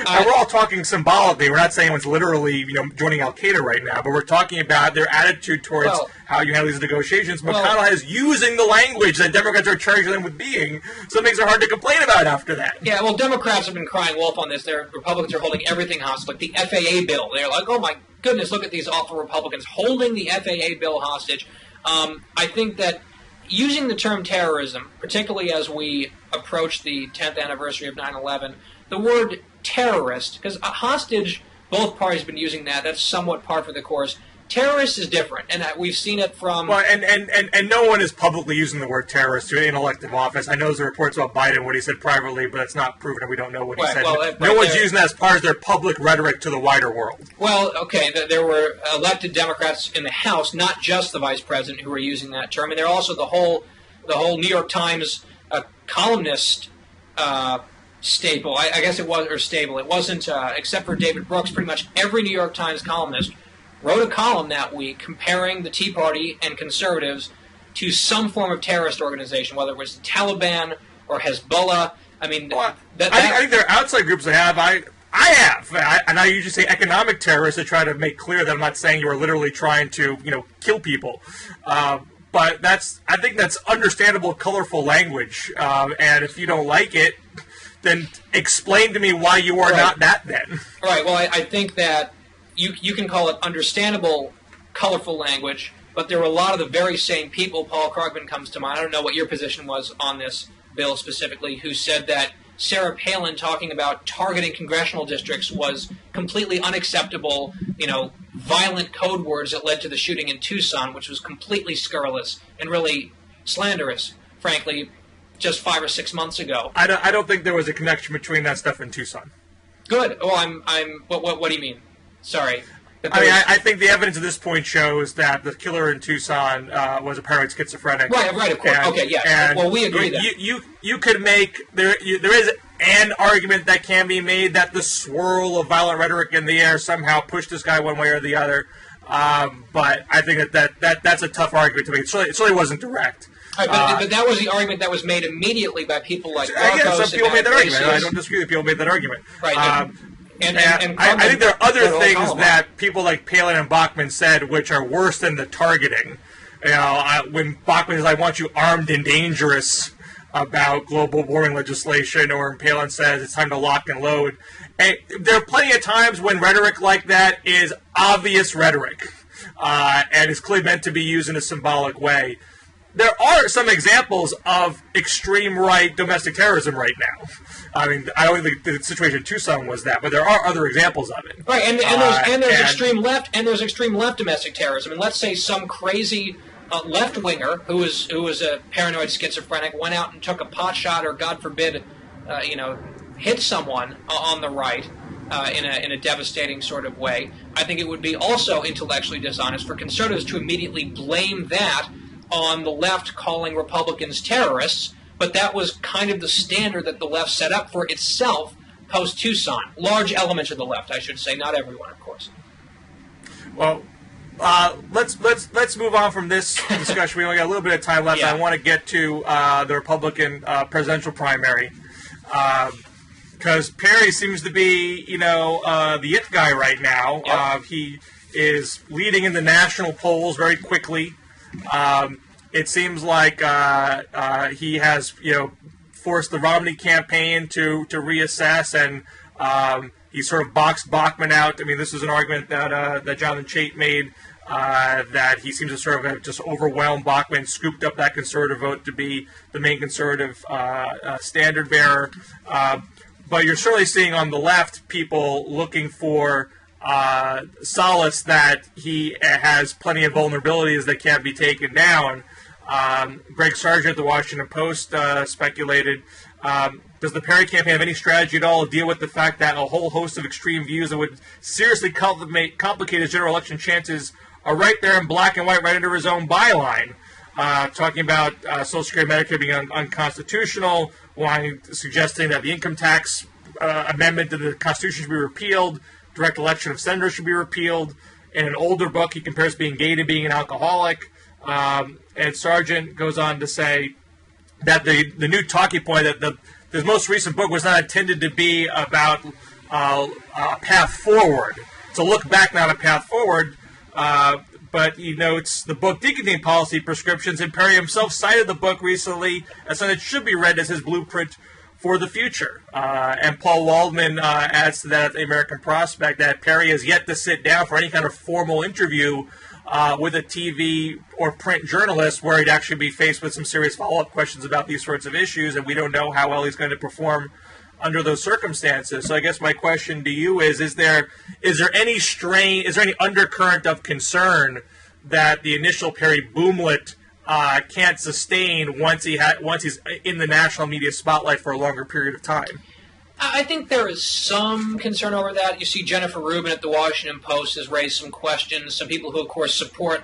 And we're all talking symbolically. We're not saying it's literally, joining Al Qaeda right now, but we're talking about their attitude towards how you handle these negotiations. McConnell is using the language that Democrats are charging them with being, so it makes it hard to complain about after that. Yeah, well, Democrats have been crying wolf on this. Republicans are holding everything hostage, like the FAA bill. They're like, oh my goodness, look at these awful Republicans holding the FAA bill hostage. I think that using the term terrorism, particularly as we approach the 10th anniversary of 9/11, the word terrorist, because a hostage, both parties have been using that. That's somewhat par for the course. Terrorist is different, and we've seen it from... Well, and no one is publicly using the word terrorist in elective office. I know there's reports about Biden, what he said privately, but it's not proven, and we don't know what he said. Well, no one's using that as part of their public rhetoric to the wider world. Well, okay, there were elected Democrats in the House, not just the vice president, who were using that term, and there are also the whole New York Times columnist staple. I guess it was, or stable. It wasn't, except for David Brooks, pretty much every New York Times columnist wrote a column that week comparing the Tea Party and conservatives to some form of terrorist organization, whether it was the Taliban or Hezbollah. I mean, I think there are outside groups that have. I have, and I usually say economic terrorists to try to make clear that I'm not saying you are literally trying to, kill people. But I think that's understandable, colorful language. And if you don't like it, then explain to me why you are not that then. Right. Well, I think that you can call it understandable, colorful language, but there were a lot of the very same people. Paul Krugman comes to mind. I don't know what your position was on this bill specifically, who said that Sarah Palin talking about targeting congressional districts was completely unacceptable, violent code words that led to the shooting in Tucson, which was completely scurrilous and really slanderous, frankly, just 5 or 6 months ago. I don't think there was a connection between that stuff and Tucson. Good. Oh, what do you mean? Sorry. I think the evidence at this point shows that the killer in Tucson was a paranoid schizophrenic. Right, of course. Okay, yeah. Well, we agree that. You could make, there is an argument that can be made that the swirl of violent rhetoric in the air somehow pushed this guy one way or the other. But I think that's a tough argument to make. It certainly wasn't direct. Right, but that was the argument that was made immediately by people like Marcos. Some people made that argument. I don't disagree that people made that argument. Right. And I think there are other things that people like Palin and Bachmann said which are worse than the targeting. When Bachmann says, I want you armed and dangerous about global warming legislation, or Palin says it's time to lock and load. And there are plenty of times when rhetoric like that is obvious rhetoric and is clearly meant to be used in a symbolic way. There are some examples of extreme right domestic terrorism right now. I mean, I don't think the situation in Tucson was that, but there are other examples of it. Right, and there's extreme left, and there's extreme left domestic terrorism. And let's say some crazy left winger who was a paranoid schizophrenic went out and took a pot shot, or God forbid, hit someone on the right in a devastating sort of way. I think it would be also intellectually dishonest for conservatives to immediately blame that on the left calling Republicans terrorists, but that was kind of the standard that the left set up for itself post-Tucson. Large elements of the left, I should say, not everyone, of course. Well, let's move on from this discussion. We only got a little bit of time left. Yeah. I want to get to the Republican presidential primary, because Perry seems to be, the it guy right now. Yep. He is leading in the national polls very quickly. It seems like he has, forced the Romney campaign to reassess, and he sort of boxed Bachmann out. I mean, this is an argument that Jonathan Chait made, that he seems to sort of have just overwhelmed Bachmann, scooped up that conservative vote to be the main conservative standard bearer. But you're certainly seeing on the left people looking for solace that he has plenty of vulnerabilities that can't be taken down. Greg Sargent at the Washington Post speculated, does the Perry campaign have any strategy at all to deal with the fact that a whole host of extreme views that would seriously complicate his general election chances are right there in black and white, right under his own byline? Talking about Social Security Medicare being unconstitutional, suggesting that the income tax amendment to the Constitution should be repealed, direct election of senators should be repealed. In an older book, he compares being gay to being an alcoholic. And Sargent goes on to say that the new talking point, that his most recent book was not intended to be about a path forward. To look back, not a path forward. But he notes the book did contain policy prescriptions, and Perry himself cited the book recently as something that should be read as his blueprint for the future. And Paul Waldman adds to that at the American Prospect that Perry has yet to sit down for any kind of formal interview with a TV or print journalist where he'd actually be faced with some serious follow-up questions about these sorts of issues, and we don't know how well he's going to perform under those circumstances. So I guess my question to you is there any undercurrent of concern that the initial Perry boomlet can't sustain once he's in the national media spotlight for a longer period of time? I think there is some concern over that. You see Jennifer Rubin at the Washington Post has raised some questions. Some people who, of course, support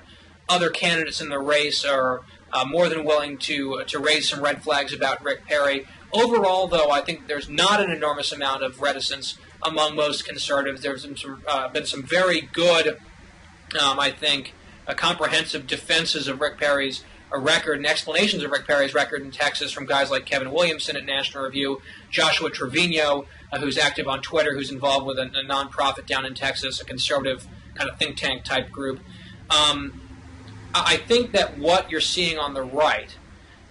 other candidates in the race are more than willing to raise some red flags about Rick Perry. Overall, though, I think there's not an enormous amount of reticence among most conservatives. There's been some very good, I think, comprehensive defenses of Rick Perry's record and explanations of Rick Perry's record in Texas from guys like Kevin Williamson at National Review, Joshua Trevino, who's active on Twitter, who's involved with a nonprofit down in Texas, a conservative kind of think tank type group. I think that what you're seeing on the right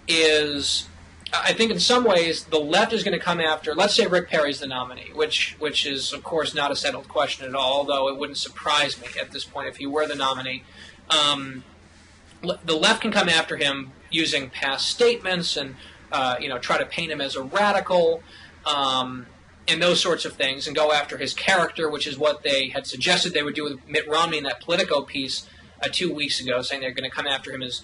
is, I think in some ways the left is going to come after, let's say Rick Perry's the nominee, which is of course not a settled question at all, although it wouldn't surprise me at this point if he were the nominee. The left can come after him using past statements and try to paint him as a radical and those sorts of things, and go after his character, which is what they had suggested they would do with Mitt Romney in that Politico piece 2 weeks ago, saying they're going to come after him as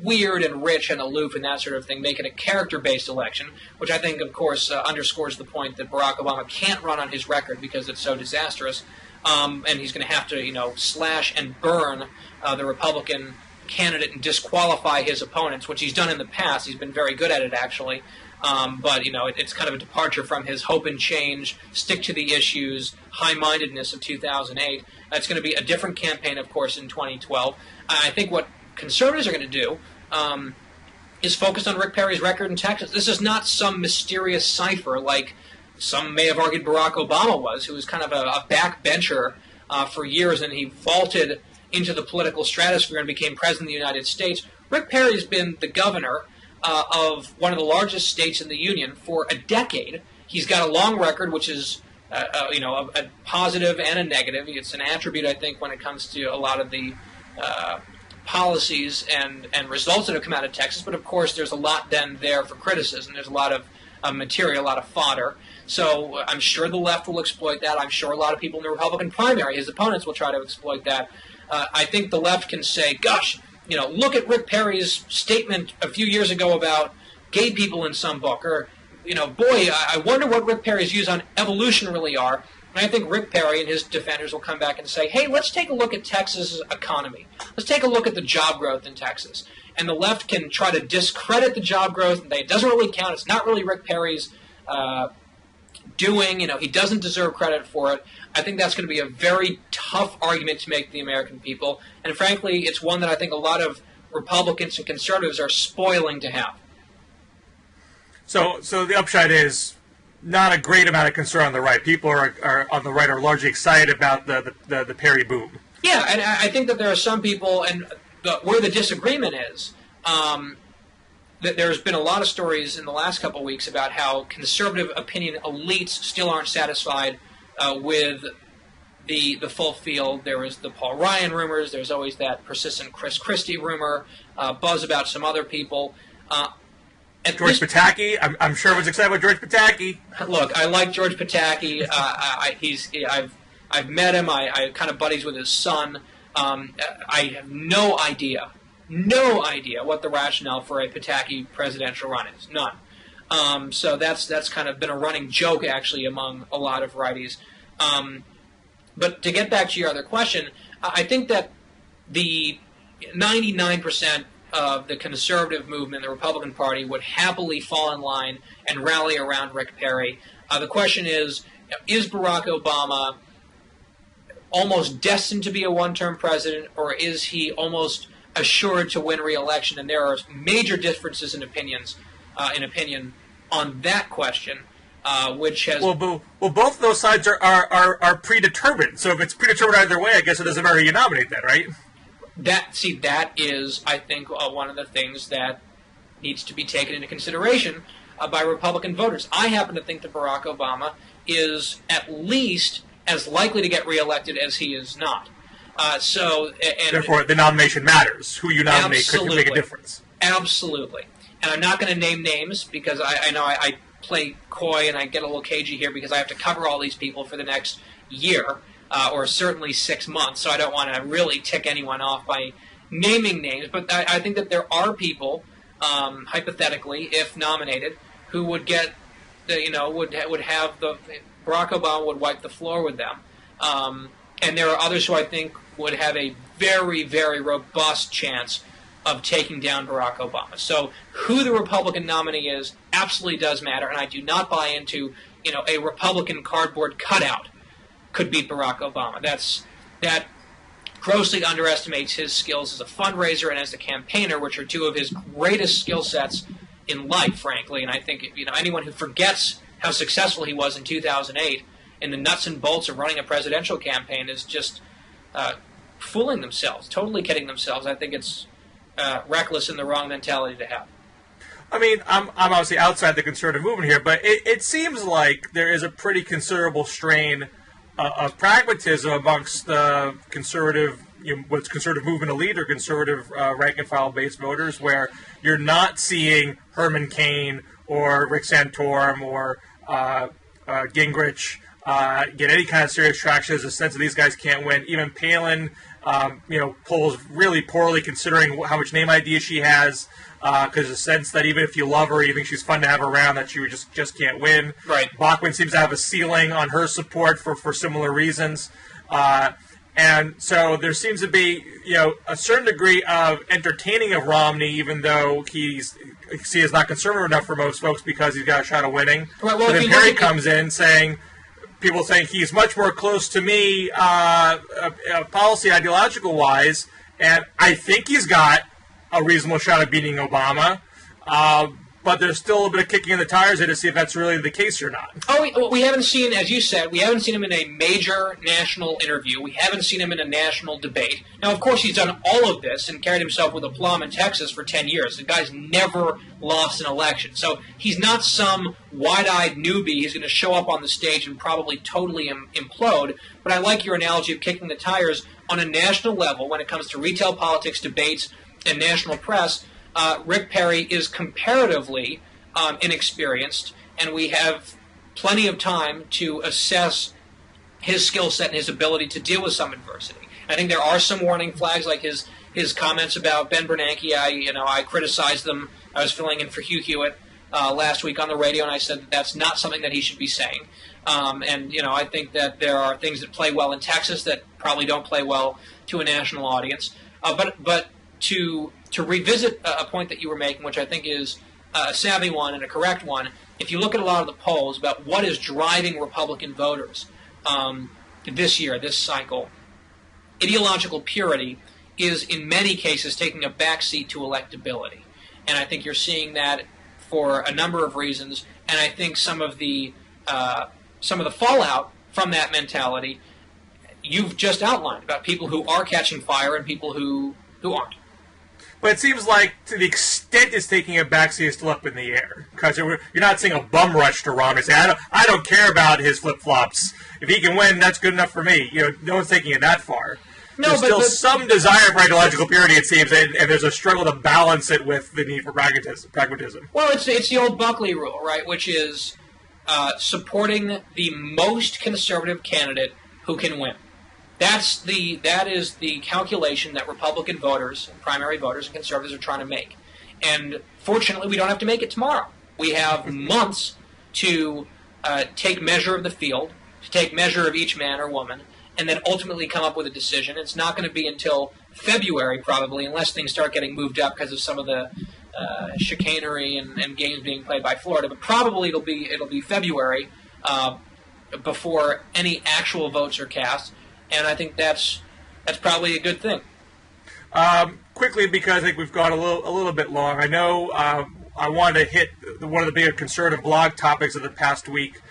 weird and rich and aloof and that sort of thing, make it a character-based election, which I think, of course, underscores the point that Barack Obama can't run on his record because it's so disastrous, and he's going to have to, slash and burn the Republican candidate and disqualify his opponents, which he's done in the past. He's been very good at it, actually. But, it's kind of a departure from his hope and change, stick to the issues, high-mindedness of 2008. That's going to be a different campaign, of course, in 2012. I think what conservatives are going to do is focus on Rick Perry's record in Texas. This is not some mysterious cipher like some may have argued Barack Obama was, who was kind of a backbencher for years, and he vaulted into the political stratosphere and became president of the United States. Rick Perry has been the governor of one of the largest states in the union for a decade. He's got a long record, which is a positive and a negative. It's an attribute, I think, when it comes to a lot of the policies and results that have come out of Texas. But, of course, there's a lot then there for criticism. There's a lot of material, a lot of fodder. So I'm sure the left will exploit that. I'm sure a lot of people in the Republican primary, his opponents, will try to exploit that. I think the left can say, gosh, look at Rick Perry's statement a few years ago about gay people in some book. Or, boy, I wonder what Rick Perry's views on evolution really are. And I think Rick Perry and his defenders will come back and say, hey, let's take a look at Texas' economy. Let's take a look at the job growth in Texas. And the left can try to discredit the job growth. It doesn't really count. It's not really Rick Perry's doing. He doesn't deserve credit for it. I think that's going to be a very tough argument to make to the American people. And frankly, it's one that I think a lot of Republicans and conservatives are spoiling to have. So the upshot is not a great amount of concern on the right. People are on the right are largely excited about the Perry boom. Yeah, and I think that there are some people, and where the disagreement is, that there's been a lot of stories in the last couple of weeks about how conservative opinion elites still aren't satisfied with the full field. There was the Paul Ryan rumors. There's always that persistent Chris Christie rumor, buzz about some other people. George Pataki. I'm sure everyone's excited about George Pataki. Look, I like George Pataki. I've met him. I kind of buddies with his son. I have no idea what the rationale for a Pataki presidential run is. None. So that's kind of been a running joke actually among a lot of righties. But to get back to your other question, I think that the 99% of the conservative movement, the Republican Party, would happily fall in line and rally around Rick Perry. The question is Barack Obama almost destined to be a one-term president, or is he almost assured to win re-election? And there are major differences in opinion on that question, which has... Well, both of those sides are predetermined. So if it's predetermined either way, I guess it doesn't matter who you nominate then, right? That is, I think, one of the things that needs to be taken into consideration by Republican voters. I happen to think that Barack Obama is at least as likely to get reelected as he is not. Therefore, the nomination matters. Who you nominate could make a difference. Absolutely. And I'm not going to name names because I know I play coy and I get a little cagey here because I have to cover all these people for the next year. Or certainly 6 months, so I don't want to really tick anyone off by naming names. But I think that there are people, hypothetically, if nominated, who would get, would have Barack Obama would wipe the floor with them, and there are others who I think would have a very, very robust chance of taking down Barack Obama. So who the Republican nominee is absolutely does matter, and I do not buy into a Republican cardboard cutout could beat Barack Obama. That grossly underestimates his skills as a fundraiser and as a campaigner, which are two of his greatest skill sets in life, frankly. And I think anyone who forgets how successful he was in 2008 in the nuts and bolts of running a presidential campaign is just fooling themselves, totally kidding themselves. I think it's reckless and the wrong mentality to have. I mean, I'm obviously outside the conservative movement here, but it seems like there is a pretty considerable strain of pragmatism amongst the conservative, what's conservative movement elite or conservative rank and file based voters, where you're not seeing Herman Cain or Rick Santorum or Gingrich get any kind of serious traction. There's a sense that these guys can't win. Even Palin, polls really poorly considering how much name ID she has. Because there's a sense that even if you love her, you think she's fun to have around, that she just can't win. Right. Bachmann seems to have a ceiling on her support for similar reasons. And so there seems to be, a certain degree of entertaining of Romney, even though he's not conservative enough for most folks because he's got a shot of winning. Right, well, but then Perry comes in people saying he's much more close to me policy ideological-wise, and I think he's got a reasonable shot of beating Obama, but there's still a little bit of kicking in the tires there to see if that's really the case or not. Oh, we haven't seen, as you said, we haven't seen him in a major national interview. We haven't seen him in a national debate. Now, of course, he's done all of this and carried himself with aplomb in Texas for 10 years. The guy's never lost an election. So he's not some wide-eyed newbie. He's going to show up on the stage and probably totally implode. But I like your analogy of kicking the tires on a national level when it comes to retail politics, debates, and national press. Rick Perry is comparatively inexperienced, and we have plenty of time to assess his skill set and his ability to deal with some adversity. I think there are some warning flags, like his comments about Ben Bernanke. I criticized them. I was filling in for Hugh Hewitt last week on the radio, and I said that that's not something that he should be saying. I think that there are things that play well in Texas that probably don't play well to a national audience. But to revisit a point that you were making, which I think is a savvy one and a correct one, if you look at a lot of the polls about what is driving Republican voters this year, this cycle, ideological purity is in many cases taking a backseat to electability. And I think you're seeing that for a number of reasons, and I think some of the fallout from that mentality you've just outlined about people who are catching fire and people who aren't. But it seems like to the extent it's taking a backseat, it's still up in the air. Because you're not seeing a bum rush to Romney. Say, I don't care about his flip-flops. If he can win, that's good enough for me. No one's taking it that far. No, there's still some desire for ideological purity, it seems, and there's a struggle to balance it with the need for pragmatism. Well, it's the old Buckley rule, right, which is supporting the most conservative candidate who can win. That is the calculation that Republican voters, primary voters, and conservatives are trying to make. And fortunately, we don't have to make it tomorrow. We have months to take measure of the field, to take measure of each man or woman, and then ultimately come up with a decision. It's not going to be until February, probably, unless things start getting moved up because of some of the chicanery and games being played by Florida. But probably it'll be February before any actual votes are cast, and I think that's probably a good thing. Quickly, because I think we've gone a little bit long. I know I wanted to hit one of the bigger conservative blog topics of the past week.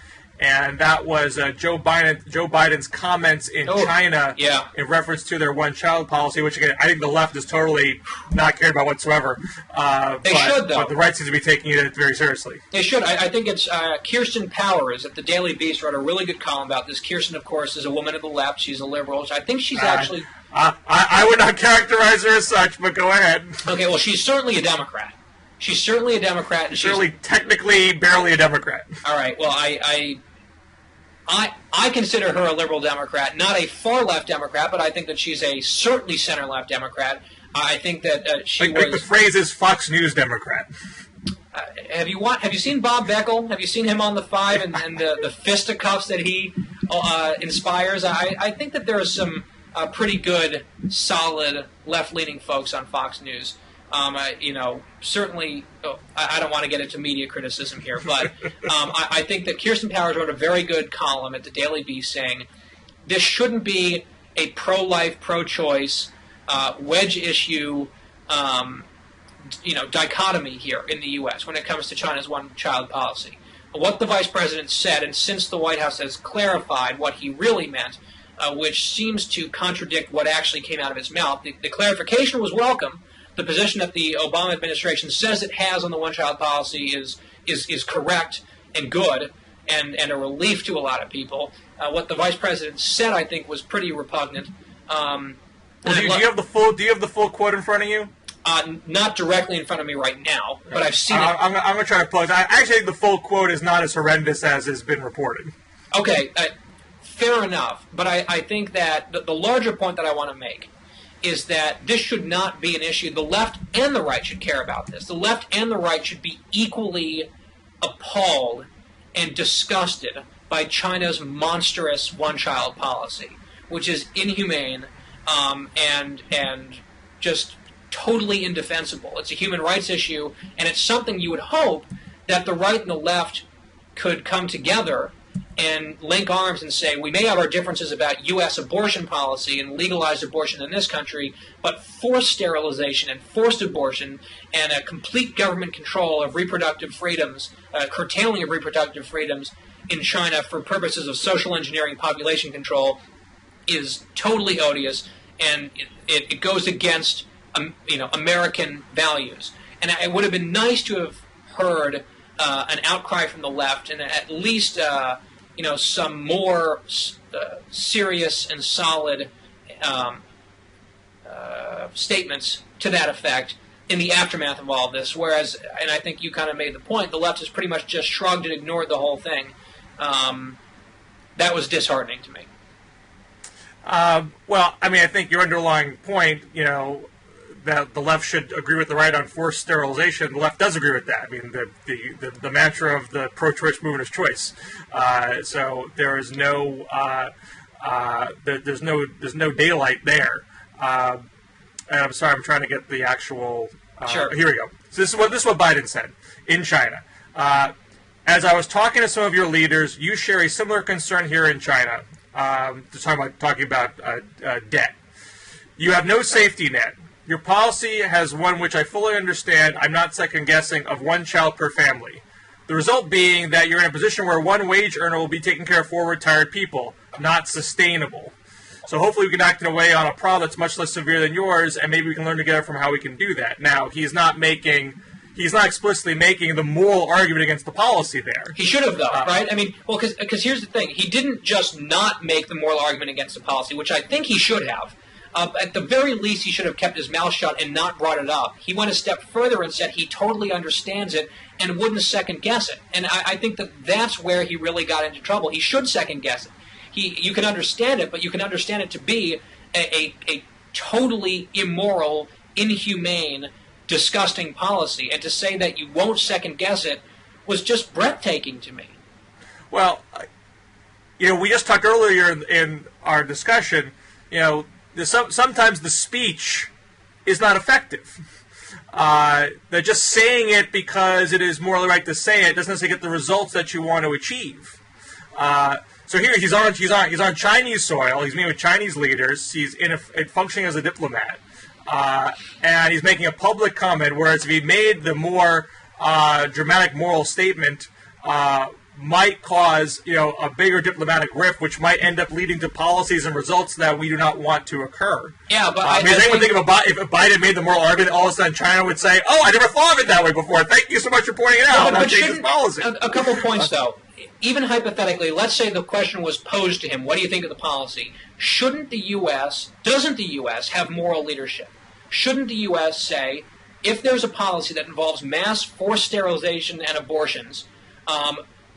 And that was Joe Biden's comments in China in reference to their one-child policy, which, again, I think the left is totally not cared about whatsoever. They should, though. But the right seems to be taking it very seriously. They should. I think it's Kirsten Powers at the Daily Beast wrote a really good column about this. Kirsten, of course, is a woman of the left. She's a liberal. I think she's actually... I would not characterize her as such, but go ahead. Okay, well, she's certainly a Democrat. She's certainly a Democrat. And certainly, technically, barely a Democrat. All right, well, I consider her a liberal Democrat, not a far-left Democrat, but I think that she's a certainly center-left Democrat. I think that she was... Like the phrase is Fox News Democrat. Have you seen Bob Beckel? Have you seen him on the Five and the fisticuffs that he inspires? I think that there are some pretty good, solid, left-leaning folks on Fox News. Certainly, I don't want to get into media criticism here, but I think that Kirsten Powers wrote a very good column at the Daily Beast saying this shouldn't be a pro-life, pro-choice, wedge issue, dichotomy here in the U.S. when it comes to China's one-child policy. What the Vice President said, and since the White House has clarified what he really meant, which seems to contradict what actually came out of his mouth, the clarification was welcome. The position that the Obama administration says it has on the one-child policy is correct and good and a relief to a lot of people. What the Vice President said, I think, was pretty repugnant. Do you have the full quote in front of you? Not directly in front of me right now, but I've seen it. I'm going to try to pull it. I actually think the full quote is not as horrendous as has been reported. Okay, fair enough. But I think that the larger point that I want to make is that this should not be an issue. The left and the right should care about this. The left and the right should be equally appalled and disgusted by China's monstrous one-child policy, which is inhumane and just totally indefensible. It's a human rights issue, and it's something you would hope that the right and the left could come together and link arms and say, we may have our differences about U.S. abortion policy and legalized abortion in this country, but forced sterilization and forced abortion and a complete government control of reproductive freedoms, curtailing of reproductive freedoms in China for purposes of social engineering population control is totally odious, and it goes against American values. And it would have been nice to have heard an outcry from the left and at least some more serious and solid statements to that effect in the aftermath of all of this. Whereas, and I think you kind of made the point, the left has pretty much just shrugged and ignored the whole thing. That was disheartening to me. Well, I mean, I think your underlying point, that the left should agree with the right on forced sterilization. The left does agree with that. I mean, the mantra of the pro-choice movement is choice. So there is no there's no daylight there. And I'm sorry, I'm trying to get the actual. Sure. Here we go. So this is what Biden said in China. As I was talking to some of your leaders, you share a similar concern here in China. Talking about debt. You have no safety net. Your policy has one which I fully understand. I'm not second-guessing, of one child per family. The result being that you're in a position where one wage earner will be taking care of four retired people. Not sustainable. So hopefully we can act in a way on a problem that's much less severe than yours, and maybe we can learn together from how we can do that. Now, he's not explicitly making the moral argument against the policy there. He should have, though, right? I mean, well, because here's the thing. He didn't just not make the moral argument against the policy, which I think he should have. At the very least, he should have kept his mouth shut and not brought it up. He went a step further and said he totally understands it and wouldn't second-guess it. And I think that's where he really got into trouble. He should second-guess it. You can understand it, but you can understand it to be a totally immoral, inhumane, disgusting policy. And to say that you won't second-guess it was just breathtaking to me. Well, we just talked earlier in our discussion, sometimes the speech is not effective. They're just saying it because it is morally right to say it. Doesn't necessarily get the results that you want to achieve. So here he's on Chinese soil. He's meeting with Chinese leaders. He's functioning as a diplomat, and he's making a public comment. Whereas if he made the more dramatic moral statement, might cause a bigger diplomatic rift, which might end up leading to policies and results that we do not want to occur. Yeah, but does anyone think if Biden made the moral argument, all of a sudden China would say, "Oh, I never thought of it that way before. Thank you so much for pointing it out." But this policy. A couple points though. Even hypothetically, let's say the question was posed to him: "What do you think of the policy?" Doesn't the U.S. have moral leadership? Shouldn't the U.S. say, if there's a policy that involves mass forced sterilization and abortions,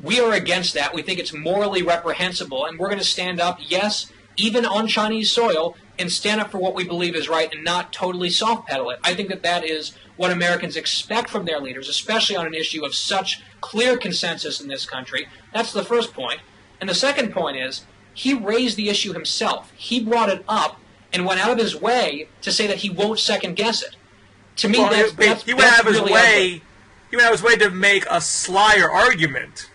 we are against that. We think it's morally reprehensible, and we're going to stand up, yes, even on Chinese soil, and stand up for what we believe is right and not totally soft pedal it. I think that is what Americans expect from their leaders, especially on an issue of such clear consensus in this country. That's the first point. And the second point is, he raised the issue himself. He brought it up and went out of his way to say that he won't second-guess it. To me, he went out of his way. He went out of his way to make a slyer argument.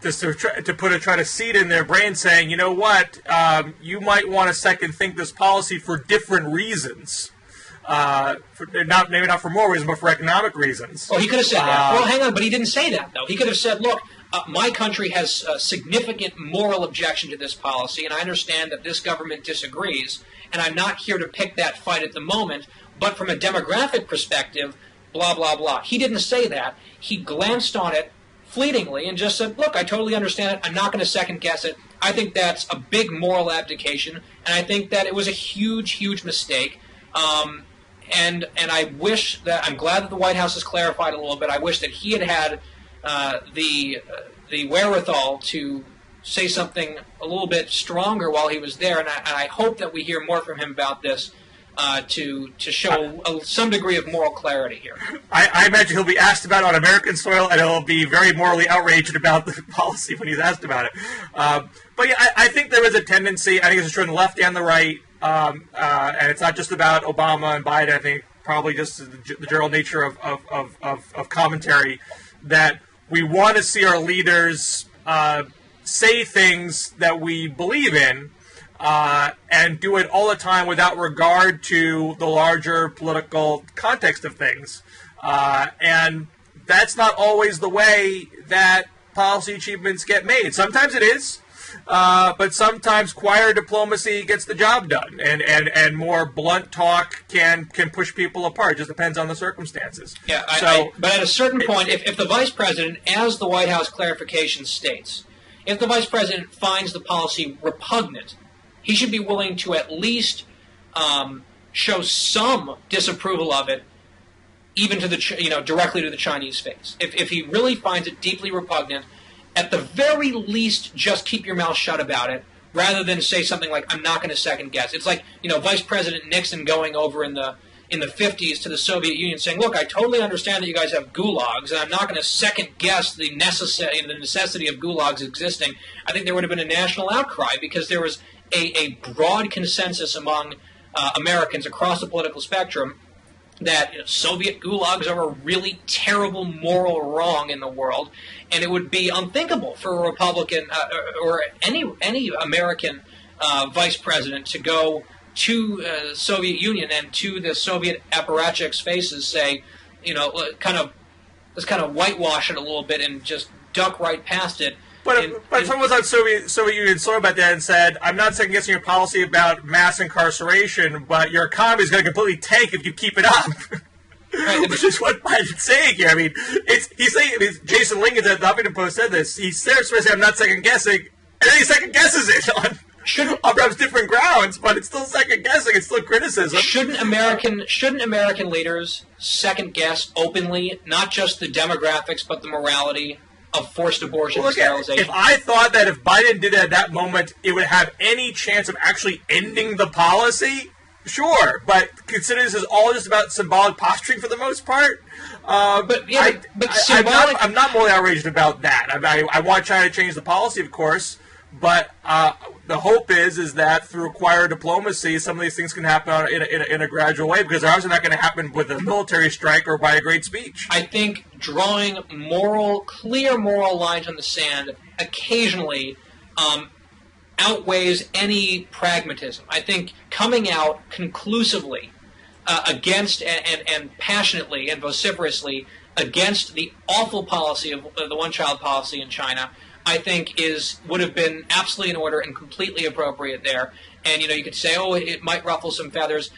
Just to try to seed in their brain, saying, you know what, you might want to second think this policy for different reasons, maybe not for moral reasons, but for economic reasons. Well, he could have said that. Well, hang on, but he didn't say that though. He could have said, look, my country has a significant moral objection to this policy, and I understand that this government disagrees, and I'm not here to pick that fight at the moment. But from a demographic perspective, blah blah blah. He didn't say that. He glanced on it fleetingly and just said, look, I totally understand it. I'm not going to second-guess it. I think that's a big moral abdication, and I think that it was a huge, huge mistake. And I wish that, I'm glad that the White House has clarified a little bit. I wish that he had the wherewithal to say something a little bit stronger while he was there, and I hope that we hear more from him about this. To show some degree of moral clarity here. I imagine he'll be asked about it on American soil, and he'll be very morally outraged about the policy when he's asked about it. But yeah, I think there is a tendency, I think it's true on the left and the right, and it's not just about Obama and Biden, I think probably just the general nature of commentary, that we want to see our leaders say things that we believe in, and do it all the time without regard to the larger political context of things. And that's not always the way that policy achievements get made. Sometimes it is, but sometimes quieter diplomacy gets the job done, and more blunt talk can push people apart. It just depends on the circumstances. Yeah, but at a certain point, if the vice president, as the White House clarification states, if the vice president finds the policy repugnant, he should be willing to at least show some disapproval of it, even to the directly to the Chinese face. If he really finds it deeply repugnant, at the very least, just keep your mouth shut about it, rather than say something like, "I'm not going to second guess." It's like Vice President Nixon going over in the 50s to the Soviet Union saying, "Look, I totally understand that you guys have gulags, and I'm not going to second guess the necessity of gulags existing." I think there would have been a national outcry because there was a broad consensus among Americans across the political spectrum that Soviet gulags are a really terrible moral wrong in the world, and it would be unthinkable for a Republican or any American vice president to go to the Soviet Union and to the Soviet apparatchiks' faces say, let's kind of whitewash it a little bit and just duck right past it. But someone was on Soviet Union soil about that and said, I'm not second guessing your policy about mass incarceration, but your economy is going to completely tank if you keep it up. Right, which is what Biden's saying here. I mean, he's saying, Jason Lincoln at the Huffington Post said this. He's there supposed to say, I'm not second guessing, and then he second guesses it on perhaps different grounds, but it's still second guessing. It's still criticism. Shouldn't American leaders second guess openly not just the demographics but the morality of forced abortion and sterilization? If I thought that if Biden did it at that moment, it would have any chance of actually ending the policy, sure. But consider this is all just about symbolic posturing for the most part. I'm not morally outraged about that. I want China to change the policy, of course. But the hope is that through acquired diplomacy, some of these things can happen in a gradual way, because they're obviously not going to happen with a military strike or by a great speech. I think drawing clear moral lines on the sand occasionally outweighs any pragmatism. I think coming out conclusively against and passionately and vociferously against the awful policy of the one-child policy in China, I think would have been absolutely in order and completely appropriate there. And, you could say, oh, it might ruffle some feathers.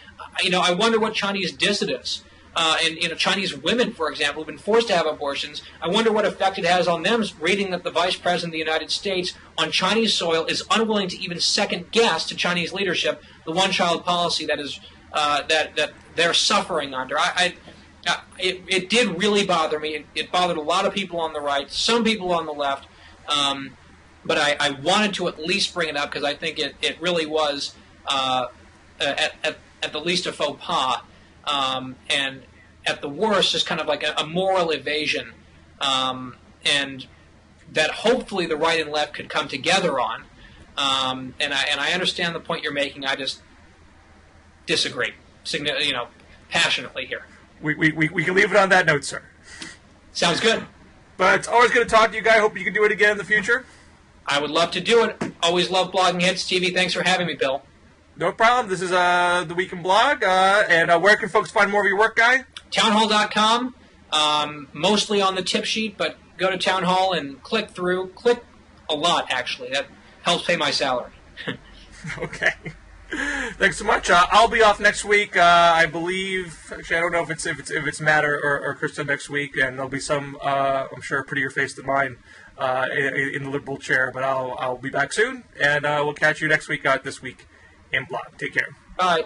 I wonder what Chinese dissidents and, Chinese women, for example, who've been forced to have abortions, I wonder what effect it has on them reading that the Vice President of the United States on Chinese soil is unwilling to even second guess to Chinese leadership the one-child policy that is that they're suffering under. It did really bother me. It bothered a lot of people on the right, some people on the left. But I wanted to at least bring it up because I think it really was at the least a faux pas, and at the worst just kind of like a moral evasion, and that hopefully the right and left could come together on. And I understand the point you're making. I just disagree, passionately here. We can leave it on that note, sir. Sounds good. But it's always good to talk to you guys. Hope you can do it again in the future. I would love to do it. Always love Blogging Hits TV. Thanks for having me, Bill. No problem. This is the Week in Blog. And where can folks find more of your work, Guy? Townhall.com. Mostly on the tip sheet, but go to Town Hall and click through. Click a lot, actually. That helps pay my salary. Okay. Thanks so much. I'll be off next week. I believe. Actually, I don't know if it's Matt or Krista next week, and there'll be some, I'm sure, prettier face than mine in the liberal chair. But I'll be back soon, and we'll catch you next week. This week in Blog. Take care. Bye.